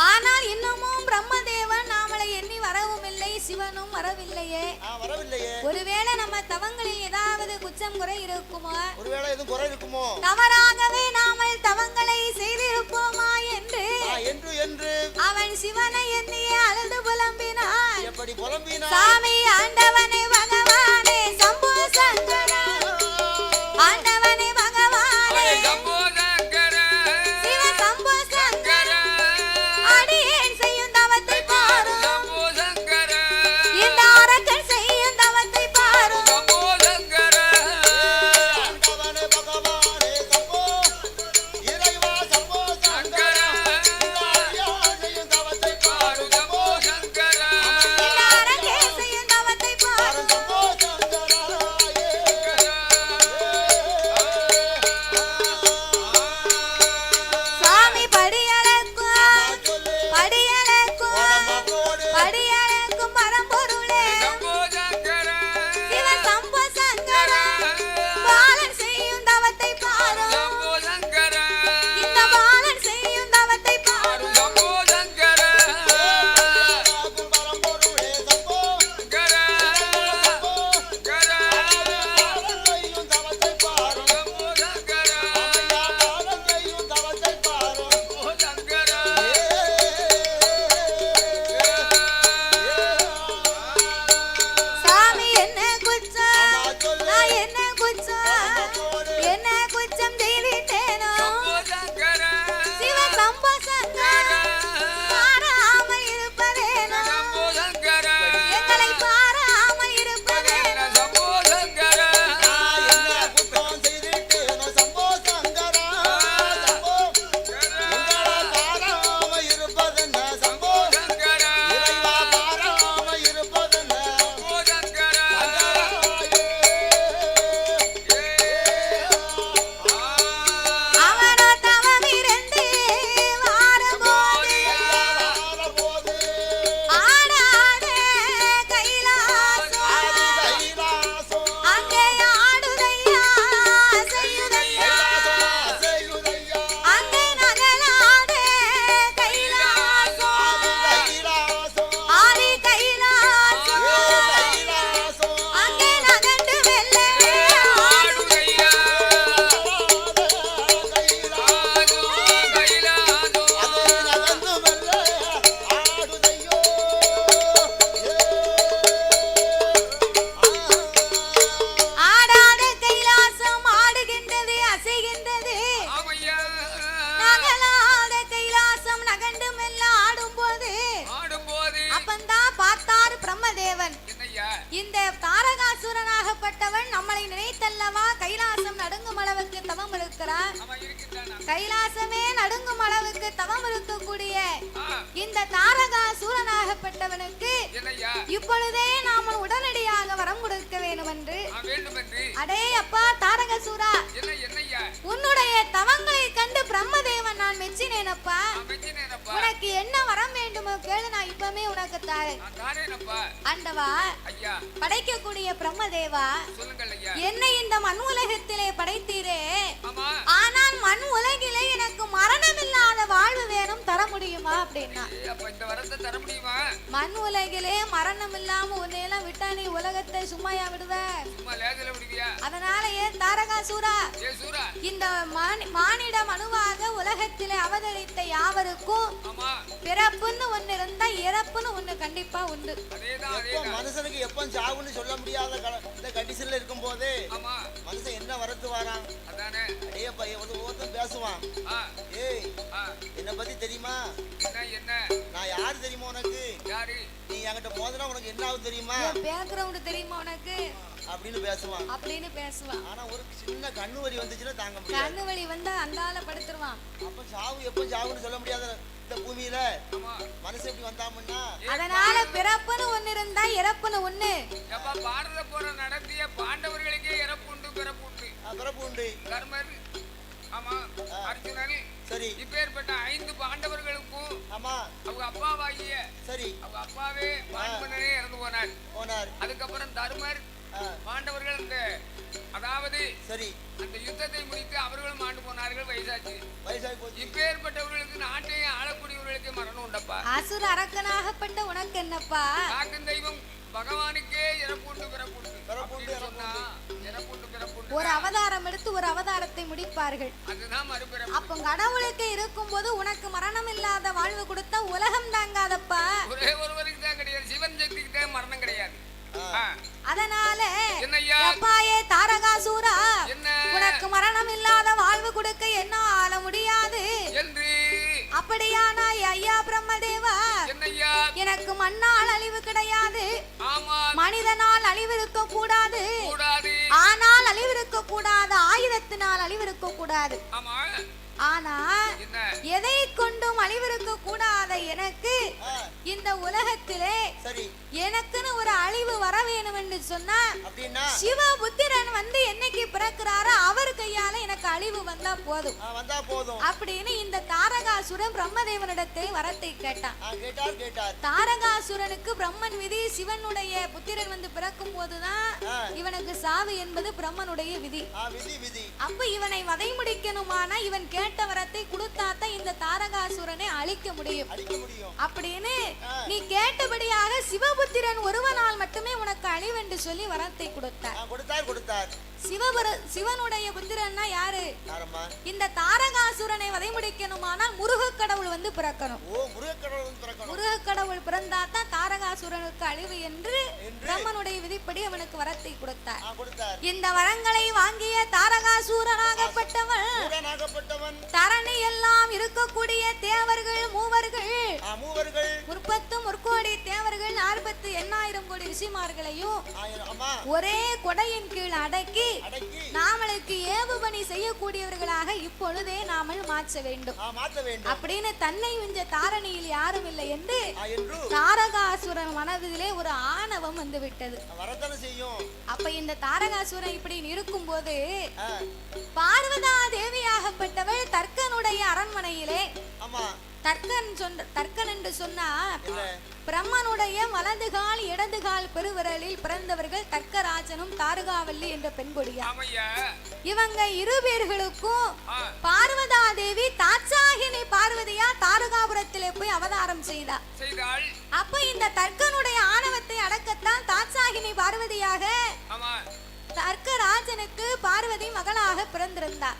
ஆனால் இன்னமும் பிரம்மதேவன் நாமளை எண்ணி வரவும் இல்லை, சிவனும் வரவில்லையே. ஒருவேளை நம்ம தவங்களில் ஏதாவது குற்றம் குறை இருக்குமோ? ஒருவேளை எதுவும் குறை இருக்குமோ? தவறாகவே நாம தவங்களை செய்திருப்போமா என்று அவன் சிவனை எண்ணியே அழுது புலம்பினான். எப்படி புலம்பினான்? சாமி ஆண்டவனே பகவானே சம்பு சங்கரா, ஆண்டவனே பகவானே சம்பு சங்கரா, சிவ சம்பு சங்கரா, அடியேன் செய்யும் தவத்தை பாரு சம்பு சங்கரா, இந்த அரக்கன் செய்யும் தவத்தை பாரு சம்பு சங்கரா, ஆண்டவனே பகவானே சம்பு, இறைவா சம்பு சங்கரா, செய்யும் தவத்தை பாரு சம்பு சங்கரா, இந்த அரக்கன் செய்யும் அப்பந்தான் பார்த்தார் பிரம்மதேவன். என்னய்யா இந்த தாரகாசுரனாகப்பட்டவன் நம்மளை நினைத்தல்லவா கைலாசம் நடுங்கும் அளவுக்கு தவம் இருக்கிறார். அவன் இருக்கின்றானா கைலாசமே நடுங்கும் அளவுக்கு தவம் இருக்கக்கூடிய ஆ, இந்த தாரகாசுரனாகப்பட்டவனுக்கு என்னய்யா இப்பொழுதே நாம உடனடியாக வரம் கொடுக்க வேண்டும் என்று. வேண்டும் என்று அடே அப்பா தாரகாசூரா, என்னய்யா உன்னுடைய தவங்களை கண்டு பிரம்மதேவன் நான் மெச்சினேனப்பா. மெச்சினேனப்பா உனக்கு என்ன வரம் வேண்டுமோ கேளு, நான் இப்பமே உனக்கு தாரேன். நான் தாரேனப்பா ஆண்டவா, ஐயா படைக்கக்கூடிய பிரம்மதேவா, சொல்லுங்கள் ஐயா. என்னை இந்த மண் உலகத்திலே படைத்தீரே, ஆமா ஆனால் மண் உலகிலே எனக்கு மரணம் இல்லாத வாழ்வு வேணும், தர முடியுமா அப்படின்னா. அப்ப இந்த வரத்தை தர முடியுமா? மண் உலகிலே மரணம் இல்லாம உன்னையெல்லாம் விட்டா நீ உலகத்தை சும்மாயா விடுவ? சும்மா லேதில விடுவியா? அதனால ஏன் தாரகாசூரா, ஏ சூரா இந்த மானிட மனுவாக உலகத்திலே அவதரித்த யாவருக்கும் ஆமா பிறப்புன்னு ஒண்ணு இருந்தா இறப்புன்னு ஒண்ணு கண்டிப்பா உண்டு. அதேதான் எப்போ அதேதான் மனுஷனுக்கு எப்போ சாவுன்னு சொல்ல முடியாத இந்த கண்டிஷன்ல இருக்கும் போது ஆமா மனுஷன் என்ன வரத்து வரான்? அதானே அடைய பையன் வந்து ஒருத்தன் பேசுவான், ஆ ஏய் ஆ என்னை பத்தி தெரியுமா? என்ன நான் யாரு தெரியுமா உனக்கு? யாரு? நீ என்கிட்ட மோதினா உனக்கு என்ன ஆகும் தெரியுமா என் பேக்ரவுண்ட் தெரியுமா உனக்கு அப்படின்னு பேசுவான். அப்படின்னு பேசுவான். ஆனா ஒரு சின்ன கண்ணு வலி வந்துச்சுன்னா தாங்க முடியாது. கண்ணு வலி வந்தா அந்தால படுத்துருவான். அப்ப சாவு எப்போ சாவுன்னு சொல்ல முடியாத இந்த பூமியில ஆமா மனுஷன் எப்படி வந்தாமுன்னா அதனால பிறப்புன்னு ஒண்ணு இருந்தா இறப்புன்னு ஒண்ணு. எப்ப பாரத போற நடத்திய பாண்டவர்களுக்கே இறப்புண்டு பிறப்புண்டு. பிறப்பு உண்டு. தர்மர் ஆமா அர்ஜுனன் சரி இப்பேற்பட்ட 5 பாண்டவர்களுக்கும் ஆமா அவங்க அப்பாவாகிய சரி அவங்க அப்பாவே பாண்டவனே இறந்து போனார். போனார். அதுக்கப்புறம் தர்மர் ஆ, பாண்டவர்கள் அதாவது சரி அந்த யுத்தத்தை முடித்து அவர்களும் ஆண்டு போனார்கள். வயசாச்சு. வயசாகி போச்சு. இப்பேற்பட்டவர்களுக்கு நாட்டை ஆளக்கூடியவர்களுக்கு மரணம் உண்டப்பா. அசுர அரக்கனாகப்பட்ட உனக்கு என்னப்பா? காக்கும் தெய்வம் பகவானுக்கே இறப்புண்டு பிறப்புண்டு. பிறப்புண்டு, அப்படின்னு சொன்னா இறப்புண்டு பிறப்புண்டு ஒரு அவதாரம் எடுத்து ஒரு அவதாரத்தை முடிப்பார்கள். அதுதான் மறுபிறப்பு. அப்ப கடவுளுக்கு இருக்கும் போது உனக்கு மரணம் இல்லாத வாழ்வு கொடுத்தா உலகம் தாங்காதப்பா. ஒரே ஒருவருக்கு தான் கிடையாது, சிவன் சக்திக்கு மரணம் கிடையாது. ஆ, அதனால என்னய்யா? அப்பாயே தாரகாசூரா, என்ன உனக்கு மரணம் இல்லாத வாழ்வு கொடுக்க என்ன ஆள முடியாது என்று அப்படியானா ஐயா பிரம்மதேவா, என்னய்யா? எனக்கு மண்ணால் அழிவு கிடையாது, ஆமா மனிதனால் அழிவு இருக்க கூடாது, கூடாது. ஆனால் அழிவு இருக்க கூடாது, ஆயுதத்தினால் அழிவு இருக்க கூடாது. ஆமா ஆனா என்ன எதை கொண்டும் அழிவிருக்க கூடாத எனக்கு ஆ, இந்த உலகத்திலே சரி எனக்குன்னு ஒரு அழிவு வர வேணும் என்று சொன்னா அப்படின்னா சிவபுத்திரன் வந்து என்னைக்கு பிறக்கிறாரோ அவர் கையால எனக்கு அழிவு வந்தா போதும் வந்தா போதும் அப்படின்னு இந்த தாரகாசுரன் பிரம்மதேவனிடத்தை வரத்தை கேட்டான். கேட்டார் கேட்டார். தாரகாசுரனுக்கு பிரம்மன் விதி, சிவனுடைய புத்திரன் வந்து பிறக்கும் போதுதான் இவனுக்கு சாவு என்பது பிரம்மனுடைய விதி. விதி விதி. அப்ப இவனை வதை முடிக்கணுமானா இவன் கேட்ட வரத்தை கொடுத்தாத்தான் இந்த தாரகாசுரனை அழிக்க முடியும். அழிக்க முடியும் அப்படின்னு நீ கேட்டபடியாக சிவபுத்திரன் ஒருவனால் மட்டுமே உனக்கு அழிவென்று சொல்லி வரத்தை கொடுத்தார். கொடுத்தார் கொடுத்தார். சிவனுடைய புத்திரன்னா யாரு? யாரம்மா? இந்த தாரகாசுரனை வதை முடிக்கணுமானால் முருகக் கடவுள் வந்து பிறக்கணும். ஓ, முருகக் கடவுள் வந்து பிறக்கணும். முருகக் கடவுள் பிறந்தாதான் தாரகாசுரனுக்கு அழிவு என்று பிரம்மனுடைய விதிப்படி அவனுக்கு வரத்தை கொடுத்தார். கொடுத்தார். இந்த வரங்களை வாங்கிய தாரகாசுரனாகப்பட்டவன் தரணி எல்லாம் இருக்கக்கூடிய தேவர்கள் மூவர்கள் முற்பத்து தேவர்கள் 48,000 கோடி ரிஷிமார்களையும் ஒரே கொடையின் கீழ் அடக்கி நாமளுக்கு ஏவுபணி செய்யக்கூடியவர்களாக இப்பொழுதே நாமல் மாற்ற வேண்டும் அப்படின்னு தன்னை விஞ்ச தாரணியில் யாரும் இல்லை என்று தாரகாசுரன் மனதிலே ஒரு ஆணவம் வந்து விட்டது. அப்ப இந்த தாரகாசுரன் இப்படி இருக்கும் போது பார்வதா தேவியாகப்பட்டவள் தர்க்கனுடைய அரண்மனையிலே தர்க்கன் என்று சொன்னா பிரம்மனுடைய வலதுகால் இடதுகால் பெருவிரலில் பிறந்தவர்கள் தர்க்கராஜனும் தாரகாவல்லி என்ற பெண்கொடியா. இவங்க இரு பேர்களுக்கும் பார்வதா தேவி தாட்சாகினி பார்வதியா தாரகாபுரத்திலே போய் அவதாரம் செய்தாள். அப்ப இந்த தர்க்கனுடைய ஆணவத்தை அடக்கத்தான் தாட்சாகினி பார்வதியாக தர்க்கராஜனுக்கு பார்வதி மகளாக பிறந்திருந்தார்.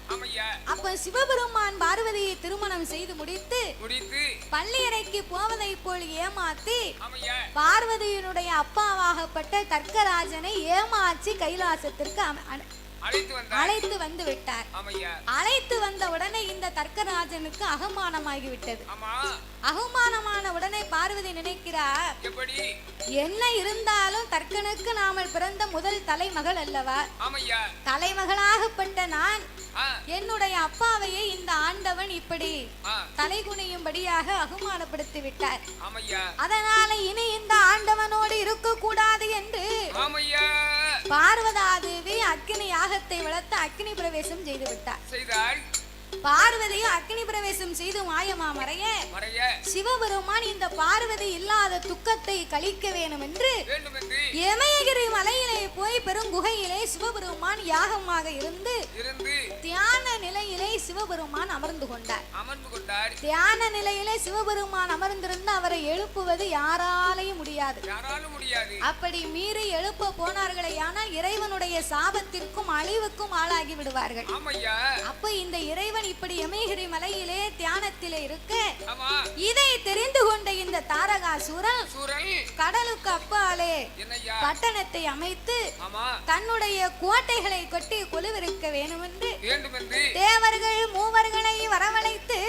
அப்ப சிவபெருமான் பார்வதியை திருமணம் செய்து முடித்து பள்ளியறைக்கு போவதை போல் ஏமாத்தி பார்வதியினுடைய அப்பாவாகப்பட்ட தர்க்கராஜனை ஏமாற்றி கைலாசத்திற்கு அழைத்து வந்து விட்டார். அழைத்து வந்த உடனே இந்த தர்க்கராஜனுக்கு அகமானமாகி விட்டது. அகமானமான உடனே பார்வதி நினைக்கிறார், என்ன இருந்தாலும் தர்க்கனுக்கு நாமல் பிறந்த முதல் தலைமகள் அல்லவா, தலைமகளாகப்பட்ட நான் என்னுடைய அப்பாவையே இந்த ஆண்டவன் இப்படி தலைகுனியும்படியாக அவமானப்படுத்தி விட்டார். அதனால இனி இந்த ஆண்டவனோடு இருக்க கூடாது என்று பார்வதாதேவி அக்கினி யாகத்தை வளர்த்து அக்கினி பிரவேசம் செய்து விட்டார். பார்வதியும் அக்னி பிரவேசம் செய்து மாயமா மறைய சிவபெருமான் இந்த பார்வதி இல்லாத துக்கத்தை கழிக்க வேண்டும் என்று யமயகிரி மலையிலே போய் பெருங்குகையிலே சிவபெருமான் யாகமாக இருந்து தியான நிலையிலே சிவபெருமான் அமர்ந்து கொண்டார். தியான நிலையிலே சிவபெருமான் அமர்ந்திருந்து அவரை எழுப்புவது யாராலையும் முடியாது. அப்படி மீறி எழுப்ப போனார்களே ஆனால் இறைவனுடைய சாபத்திற்கும் அழிவுக்கும் ஆளாகி விடுவார்கள். அப்ப இந்த இறைவன் இப்படி யமயகிரி மலையிலே தியானத்திலே இருக்க இதை தெரிந்து கொண்ட இந்த தாரகாசூரன் கடலுக்கு அப்பாலே பட்டணத்தை அமைத்து தன்னுடைய கோட்டைகளை கட்டி கொலுவிருக்க வேண்டும் என்று தேவர்கள் மூவர்களை வரவழைத்து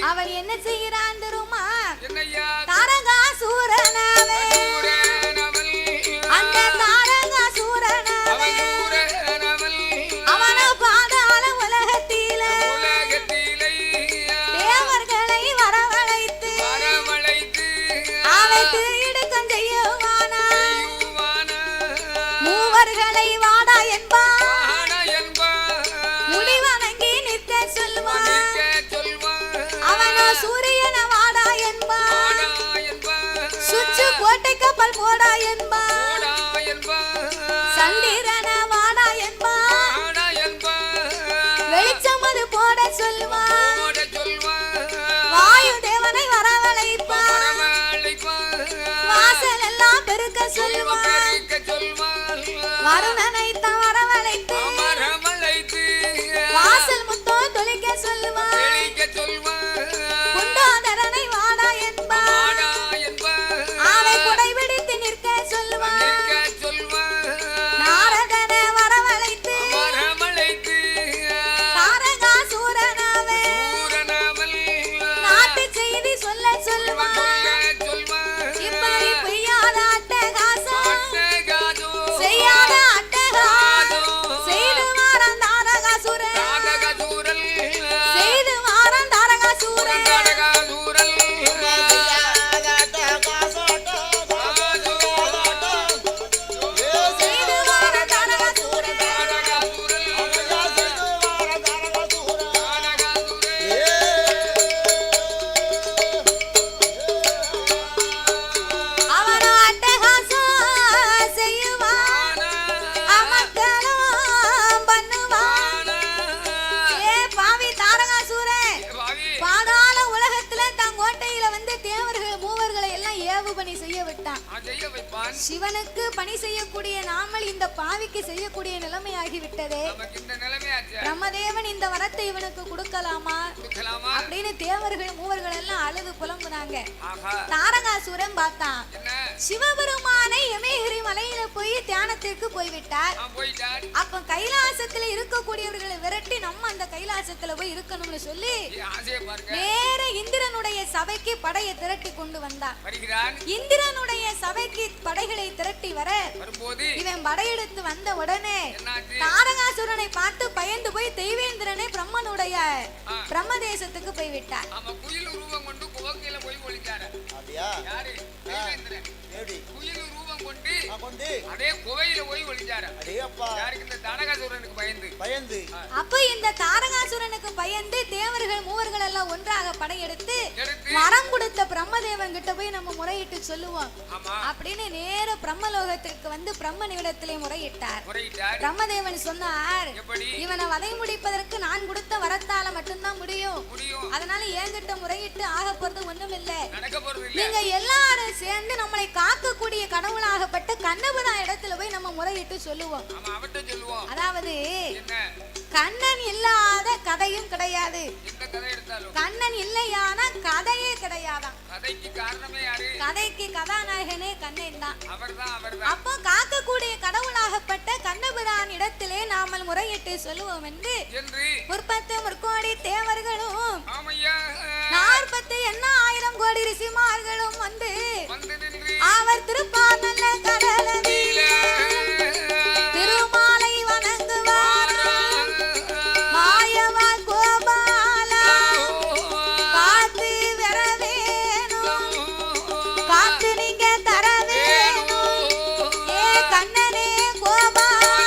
அவன் என்ன செய்கிறான் தெரியுமா, தாரகாசூரனாவே அந்த தாரகாசூரனாவே அவன பாதாள உலகத்தில தேவர்களை வரவழைத்து அவைக்கு இடுக்கம் செய்யுவானா, மூவர்களை வாடா என்பான், முடிவணங்கி நிற்க சொல்வான், அவனோ சூரியன வாடா என்பான், சுற்று கோட்டை கப்பல் போடா என்பான், சந்திரன வாடா என்பான், வெளிச்சம் அது போட சொல்வான், வாயு தேவனை வரவழைப்பான், வாசல் எல்லாம் பெருக்க சொல்வான், வருணனை தான் வரவழைத்து வாசல் முத்தோ தொழிக்க சொல்வான், குண்டோதரனை வாடா என்பான், ஆளை குடை பிடித்து நிற்க சொல்வான், நாரதனை வரவழைத்து தாரகாசூரனாவே நாட்டு செய்தி சொல்ல சொல்வான், இப்படி பொய்யாத அட்டகாசம் செய்யாத அட்டகாசம் செய்து வாரம் தாரகாசூரன், செய்து வாரம் தாரகாசூரன், செய்து வாரம் தாரகாசூரன். அவனோ அட்டகாசம் செய்யுவான், அமர்க்களம் பண்ணுவான். ஏ பாவி தாரகாசூரன், பாதாள உலகத்துல தன் கோட்டையில வந்து தேவர்கள் மூவர்களை எல்லாம் ஏவு பணி செய்ய விட்டான். சிவனுக்கு பணி செய்யக்கூடிய நாமல் இந்த பாவிக்கு செய்யக்கூடிய நிலைமையாகி விட்டதே. பிரம்மதேவன் இந்த வரத்தை இவனுக்கு கொடுக்கலாமா அப்படின்னு தேவர்கள் மூவர்கள் எல்லாம் அழுது புலம்புனாங்க. தாரகாசூரன் பார்த்தான், சிவபெருமானை யமயகிரி மலையில போய் தியானத்திற்கு போய்விட்டார். அப்ப கைலாசத்துல இருக்கக்கூடியவர்களை விரட்டி நம்ம அந்த கைலாசத்துல போய் இருக்கணும்னு சொல்லி நேர இந்திரனுடைய சபைக்கு படையை திரட்டி கொண்டு வந்தான். இந்திரனுடைய சபைக்கு படைகளை திரட்டி வர இவன் படையெடுத்து வந்த உடனே தாரகாசுரனை பார்த்து பயந்து போய் தெய்வேந்திரனை பிரம்மனுடைய பிரம்மதேசத்துக்கு போய்விட்டார். அப்ப இந்த தாரகாசுரனுக்கு பயந்து தேவர்கள் மூவர்கள் எல்லாம் ஒன்றாக படையெடுத்து வரம் கொடுத்த பிரம்மதேவன் கிட்ட போய் நம்ம முறையிட்டு சொல்லுவோம் அப்படின்னு நேர பிரம்மலோகத்திற்கு வந்து பிரம்மனிடத்திலே முறையிட்டார். பிரம்மதேவன் சொன்னார், இவனை வதை முடிப்பதற்கு நான் கொடுத்த வரத்தால மட்டும்தான் முடியும். அதனால என்கிட்ட முறையிட்டு ஆக போறது ஒண்ணும் இல்ல. நீங்க எல்லாரும் சேர்ந்து நம்மளை காக்கக்கூடிய கடவுளாகப்பட்ட கண்ணபுரா இடத்துல போய் நம்ம முறையிட்டு சொல்லுவோம். ஆமா அவட்ட சொல்லுவோம். அதாவது என்ன கண்ணன் இல்லாத கதையும் கிடையாது. எந்த கதை எடுத்தாலும் கண்ணன் இல்லையான கதையே கிடையாதான். கதைக்கு காரணமே யாரு? கதைக்கு கதாநாயகனே கண்ணன் தான். அவர்தான். அப்போ காக்கக்கூடிய கடவுளாகப்பட்ட கண்ணபிரான் இடத்திலே நாமல் முறையிட்டு சொல்லுவோம் என்று 30 முற்கோடி தேவர்களும் 40 கோடி ரிஷிமார்களும் வந்து அவர் திருப்பார் நல்ல கடலில் திருமாலை வணங்குவார். மாயவா கோபாலா காத்து வர வேணும், காத்து நீங்க தர வேணும். ஏ கண்ணனே கோபாலா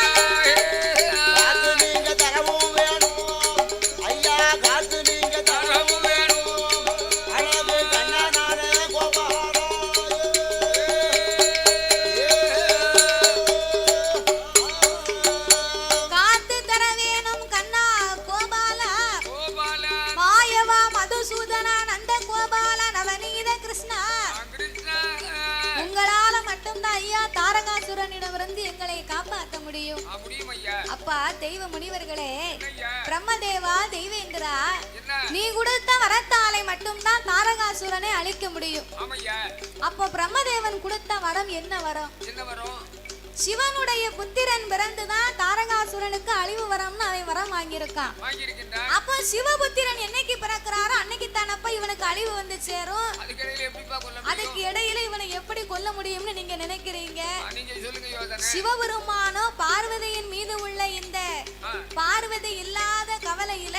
காத்து நீங்க தரவும் வேணும், ஐயா காத்து நீங்க தரவும் வேணும். அழகு கண்ணனாரே கோபாலா காத்து தர வேணும் கண்ணா கோபாலா. மாயவா மதுசூதனா நந்த கோபாலா நவநீத கிருஷ்ணா உங்களால மட்டும்தான் ஐயா தாரகாசுரனிடமிருந்து எங்களை காப்பாற்ற முடியும். அப்பா தெய்வ முனிவர்களே, பிரம்மதேவா தெய்வேந்திரா, நீ கொடுத்த வரத்தாலை மட்டும்தான் தாரகாசுரனை அழிக்க முடியும். அப்போ பிரம்மதேவன் கொடுத்த வரம் என்ன வரம்? சிவனுடைய புத்திரன் பிறந்துதான் தாரகாசுரனுக்கு அழிவு வரம்னு அவன் வரம் வாங்கியிருக்கான். அப்போ சிவபுத்திரன் என்னைக்கு பிறக்கிறாரோ அன்னைக்கு தானப்ப இவனுக்கு அழிவு வந்து சேரும். அதுக்கு இடையில இவனை எப்படி கொல்ல முடியும்னு நீங்க நினைக்கிறீங்க? சிவபெருமானோ பார்வதியின் மீது உள்ள இந்த பார்வதி இல்லாத கவலையில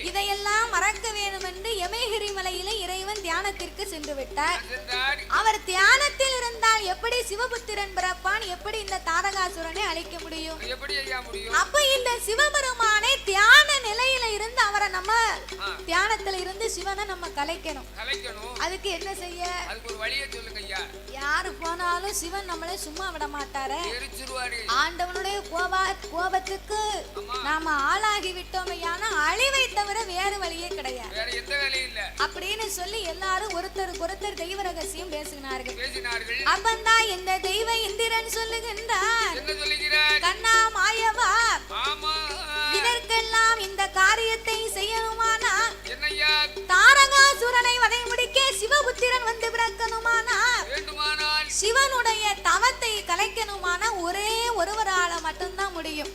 இதையெல்லாம் மறக்க வேண்டும் என்று யமகிரி மலையில இறைவன் தியானத்திற்கு சென்று விட்டார். அவர் தியானத்தில் இருந்தால் எப்படி சிவபுத்திரன் பிறப்பான்? எப்படி இந்த தாரகாசுரனை அழிக்க முடியும்? அப்ப இந்த சிவபெருமானை தியான நிலையில இருந்து அவரை நம்ம தியானத்துல இருந்து சிவனை நம்ம கலைக்கணும். அதுக்கு என்ன செய்ய? யாரு போனாலும் சிவன் நம்மளை சும்மா விட மாட்டாரு. ஆண்டவனுடைய கோபத்துக்கு நாம ஆளாகி விட்டோமையான அழிவை தவிர வேறு வழியே கிடையாது அப்படின்னு சொல்லி எல்லாரும் ஒருத்தருக்கு ஒருத்தர் தெய்வ ரகசியம் பேசினார்கள். அப்பந்தான் இந்த தெய்வ இந்திரன் சொல்லுகின்றார், கண்ணா மாயவா, இதற்கெல்லாம் இந்த காரியத்தை செய்யணுமானா தாரகாசுரனை வதை முடிக்க சிவபுத்திரன் வந்து பிறக்கணுமானா சிவனுடைய தவத்தை கலைக்கணுமான ஒரே ஒருவரால மட்டும்தான் முடியும்.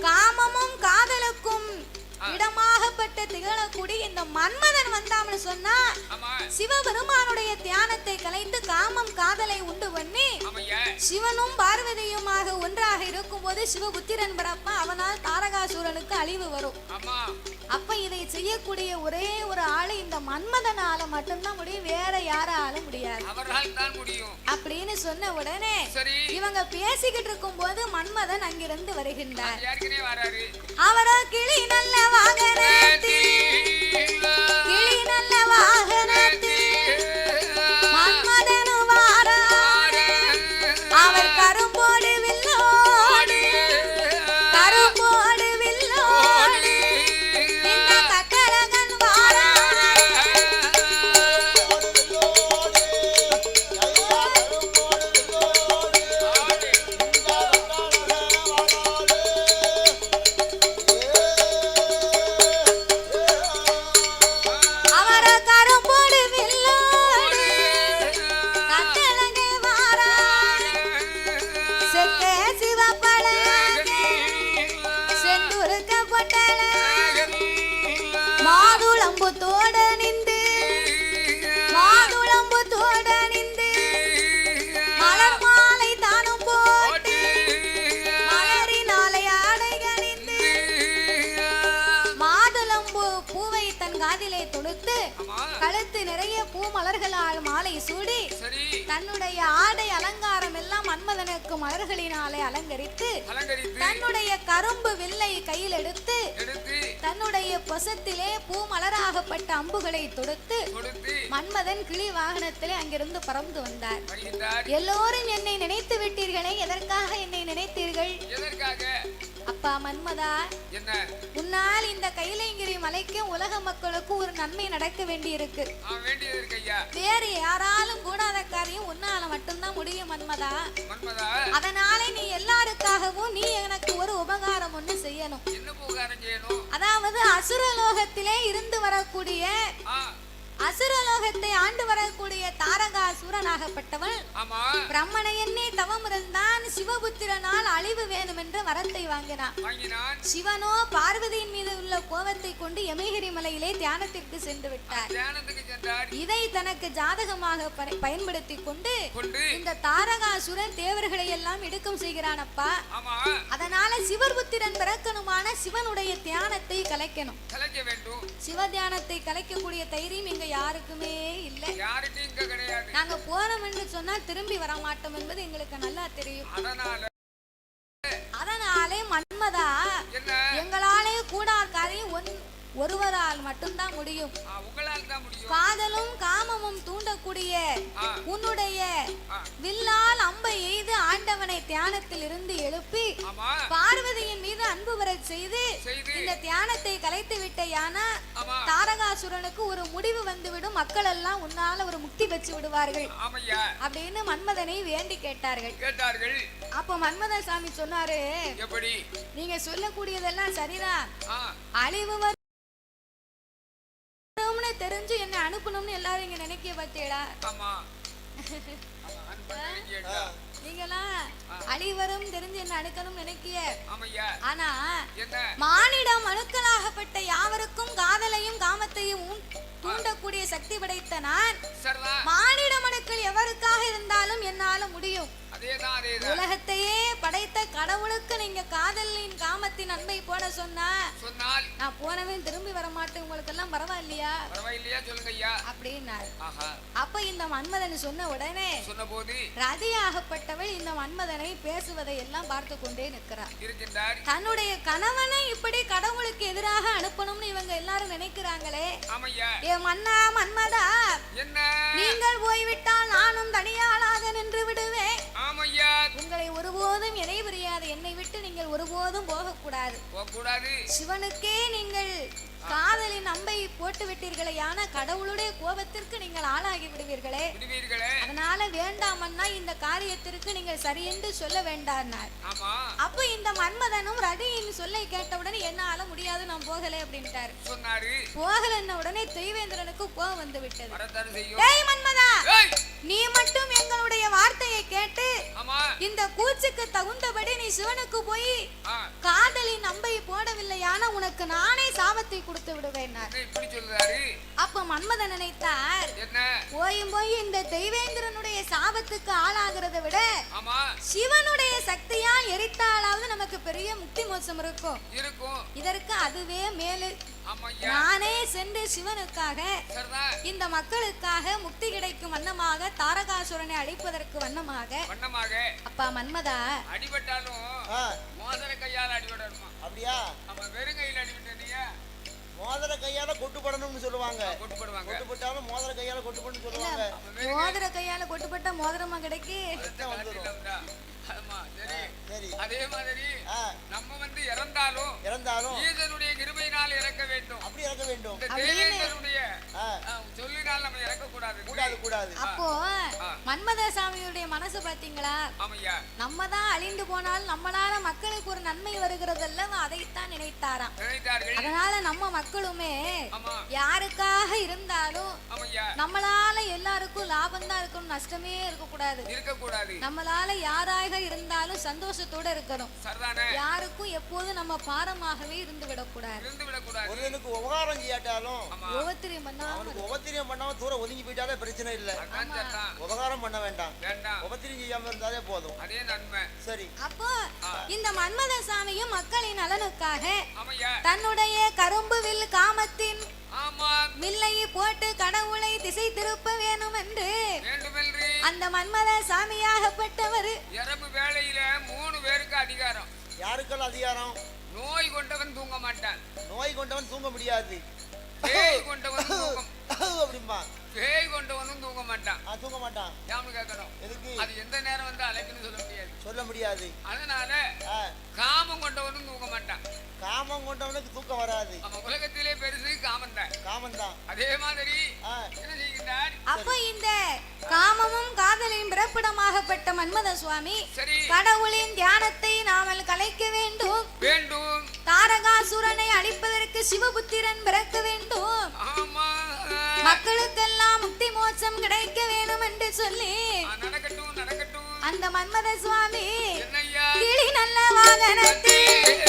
காமமும் காதலுக்கும் இடமாகப்பட்ட திகழக்கூடிய இந்த மன்மதன் வந்தாம்னு சொன்னா சிவபெருமானுடைய தியானத்தை கலைத்து காமம் காதலை உண்டு பண்ணி சிவனும் பார்வதியுமாக ஒன்றாக இருக்கும் போது சிவபுத்திரன் பிறப்பா, அவனால் தாரகாசுரனுக்கு அழிவு வரும். அப்ப இதை செய்யக்கூடிய ஒரே ஒரு ஆளு இந்த மன்மதனால மட்டும்தான் முடியும், வேற யாராலும் முடியாது அப்படின்னு சொன்ன உடனே இவங்க பேசிக்கிட்டு இருக்கும் போது மன்மதன் அங்கிருந்து வருகின்றார். அவரோ கிளி நல்ல கிளி நல்ல மன்மதனு வாரா, அவர் கரும்போடு வில்லோடு இந்த கட்டழகன் வாரா. கழுத்து நிறைய பூ மலர்களால் மாலை சூடி தன்னுடைய ஆடை அலங்காரம் எல்லாம் மன்மதனுக்கு மலர்களினாலே அலங்கரித்து தன்னுடைய கரும்பு வில்லை கையில் எடுத்து தன்னுடைய பொசத்திலே பூ மலராகப்பட்ட அம்புகளை தொடுத்து மன்மதன் கிளி வாகனத்திலே அங்கிருந்து பறந்து வந்தார். எல்லோரும் என்னை நினைத்து விட்டீர்களே, எதற்காக என்னை நினைத்தீர்கள்? அப்பா மன்மதா, உன்னால் இந்த கைலைங்கிரி மலைக்கு உலக மக்களுக்கு ஒரு நன்மை நடக்க வேண்டி இருக்கு. வேறு யாராலும் கூடாத காரியம் உன்னால மட்டும்தான் முடியும் மன்மதா. மன்மதா, அதனால நீ எல்லாருக்காகவும் நீ எனக்கு ஒரு உபகாரம் ஒண்ணு செய்யணும். என்ன உபகாரம் செய்யணும்? அதாவது அசுரலோகத்திலே இருந்து வரக்கூடிய அசுரலோகத்தை ஆண்டு வரக்கூடிய தாரகாசுரனாகப்பட்டவன் ஆமா பிரம்மனை எண்ணி தவம் இருந்தான். சிவபுத்திரனால் அழிவு வேணும் என்ற வரத்தை வாங்கினான். சிவனோ பார்வதியின் மீது உள்ள கோபத்தை கொண்டு யமகிரி மலையிலே தியானத்திற்கு சென்று விட்டார். இதை தனக்கு ஜாதகமாக பயன்படுத்தி கொண்டு இந்த தாரகாசுரன் தேவர்களை எல்லாம் இடுக்கம் செய்கிறானப்பா. அதனால சிவபுத்திரன் பிறக்கணுமான சிவனுடைய தியானத்தை கலைக்கணும். சிவ தியானத்தை கலைக்கக்கூடிய தைரியம் இங்க யாருக்குமே இல்லை. நாங்க போறோம் என்று சொன்னா திரும்பி வர மாட்டோம் என்பது எங்களுக்கு நல்லா தெரியும். அதனாலே மன்மதா, எங்களாலே கூடாத காரியம் ஒருவரால் மட்டும்தான் முடியும். காதலும் காமமும் தூண்டக்கூடிய உன்னுடைய வில்லால் அம்பை எய்து ஆண்டவனை தியானத்தில் இருந்து எழுப்பி பார்வதியின் மீது அன்பு வரச் செய்து இந்த தியானத்தை கலைத்து விட்டையானா தாரகாசுரனுக்கு ஒரு முடிவு வந்துவிடும். மக்கள் எல்லாம் உன்னால ஒரு முக்தி பெற்று விடுவார்கள் அப்படின்னு மன்மதனை வேண்டி கேட்டார்கள். அப்ப மன்மத சாமி சொன்னாரு, நீங்க சொல்லக்கூடியதெல்லாம் சரிதான். அழிவு தெரிஞ்சு என்ன அனுப்பணும்னு எல்லாரும் இங்க நினைக்க பார்த்தேடா. நீங்களாம் அழிவரும் தெரிஞ்சு என்ன அணுக்கணும் நினைக்கிய. ஆனா மானிடம் அணுக்களாகப்பட்ட யாவருக்கும் காதலையும் காமத்தையும் தூண்டக்கூடிய சக்தி படைத்த நான் மானிட மனுக்கள் எவருக்காக இருந்தாலும் என்னால முடியும். உலகத்தையே படைத்த கடவுளுக்கு நீங்க காதலின் காமத்தின் அன்பை போட சொன்னால் நான் போனவன் திரும்பி வர மாட்டேன். உங்களுக்கு எல்லாம் பரவாயில்லையா அப்படின்னாரு. அப்ப இந்த மன்மதன் சொன்ன உடனே ரதியாகப்பட்டவள் இந்த மன்மதனை பேசுவதை எல்லாம் பார்த்து கொண்டே நிற்கிறார். தன்னுடைய கணவனை இப்படி கடவுளுக்கு எதிராக அனுப்பணும்னு இவங்க எல்லாரும் நினைக்கிறாங்களே. ஏ மன்னா மன்மதா, நீங்கள் போய்விட்டால் நானும் தனியாளாக நின்று விடுவேன். உங்களை ஒருபோதும் இணை புரியாத என்னை விட்டு நீங்கள் ஒருபோதும் போகக்கூடாது. சிவனுக்கே நீங்கள் காதலின் அம்பை போட்டு விட்டீர்களே, ஆனா கடவுளுடைய கோபத்திற்கு நீங்கள் ஆளாகி விடுவீர்களே. அதனால வேண்டாமன்னா இந்த காரியத்திற்கு நீங்கள் சரியென்று சொல்ல வேண்டான்னார். அப்ப இந்த மன்மதனும் ரதியின் சொல்லை கேட்டவுடனே என்னால முடியாது, நான் போகல அப்படின்ட்டாரு. போகலன்ன உடனே தெய்வேந்திரனுக்கு கோபம் வந்து விட்டது. ஏய் மன்மதா, நீ மட்டும் எங்களுடைய வார்த்தையை கேட்டு இந்த கூச்சுக்கு தகுந்தபடி நீ சிவனுக்கு போய் காதலின் அம்பை போடவில்லையான உனக்கு நானே சாபத்தை கொடுத்து விடுவேன். அப்ப மன்மதன் நினைத்தார், போய் இந்த தெய்வேந்திரனுடைய சாபத்துக்கு ஆளாகிறத விட சிவனுடைய சக்தியால் எரித்தாலாவது நமக்கு பெரிய முக்தி மோட்சம் இருக்கும். இதற்கு அதுவே மேலு. நானே சென்று சிவனுக்காக இந்த மக்களுக்காக முக்தி கிடைக்கும் வண்ணமாக தாரகாசுரனை அழிப்பதற்கு வண்ணமாக. அப்பா மன்மதா, அடிபட்டாலும் மோதிர கையால அடிபடணுமா? அப்படியா? நம்ம வெறும் கையில அடிபட்டீங்க. மோதிர கையால கொட்டுப்படணும்னு சொல்லுவாங்க. கொட்டுப்பட்டாலும் மோதிர கையால கொட்டுப்படணும்னு சொல்லுவாங்க. மோதிர கையால கொட்டுப்பட்டா மோதிரமா கிடைக்கு. அதே மாதிரி நம்ம வந்து இறந்தாலும் ஈசனுடைய கிருபையினால் இறக்க வேண்டும். அப்படி இறக்க வேண்டும். தேவேந்திரனுடைய சொல்லினால் நம்ம இறக்க கூடாது. அப்போ மன்மத சாமியுடைய மனசு பாத்தீங்களா? நம்ம தான் அழிந்து போனால் நம்மளால மக்களுக்கு ஒரு நன்மை வருகிறதல்ல, அதைத்தான் நினைத்தாராம். அதனால நம்ம மக்களுமே யாருக்காக இருந்தாலும் நம்மளால எல்லாருக்கும் லாபம் தான் இருக்கணும், நஷ்டமே இருக்க கூடாது. நம்மளால யாராக இருந்தாலும் சந்தோஷத்தோட இருக்கணும். யாருக்கும் எப்போதும் நம்ம பாரமாகவே இருந்து விடக்கூடாது. ஒருவனுக்கு உபகாரம் செய்யாட்டாலும் உபத்திரியம் பண்ணாம தூரம் ஒதுங்கி போயிட்டாலே பிரச்சனை இல்ல. உபகாரம் பண்ண வேண்டாம், உபத்திரியம் செய்யாம இருந்தாலே போதும். அதே நன்மை. சரி. அப்போ இந்த மன்மத சாமியும் மக்களின் நலனுக்காக தன்னுடைய கரும்பு வில் காமத்தின் வில்லை போட்டு கடவுளை திசை திருப்ப வேணும் என்று அந்த மன்மத சாமியாகப்பட்டவர் இரவு வேளையில 3 பேருக்கு அதிகாரம். யாருக்கெல்லாம் அதிகாரம்? நோய் கொண்டவன் தூங்க மாட்டான். நோய் கொண்டவன் தூங்க முடியாது. பேய் கொண்டவன் அப்படிம்பா. பேய் கொண்டவனும் தூங்க மாட்டான். தூங்க மாட்டான். யாமனு கேட்கணும். எதுக்கு? அது எந்த நேரம் வந்து அழைக்குன்னு சொல்ல முடியாது. அதனால காமம் கொண்டவனும் தூங்க மாட்டான். காமம் கொண்டவனுக்கு தூக்கம் வராது. நம்ம உலகத்திலே பெருசு காமம் தான். அதே மாதிரி என்ன செய்கிறார்? அப்ப இந்த காமமும் காதலையும் பிறப்பிடமாகப்பட்ட மன்மத சுவாமி கடவுளின் தியானத்தை நாமல் கலைக்க வேண்டும். தாரகாசுரனை அழிப்பதற்கு சிவபுத்திரன் பிறக்க வேண்டும். மக்களுக்கெல்லாம் முக்தி மோட்சம் கிடைக்க வேண்டும் என்று சொல்லி அந்த மன்மத சுவாமி கிளி நல்ல வாகனத்தில்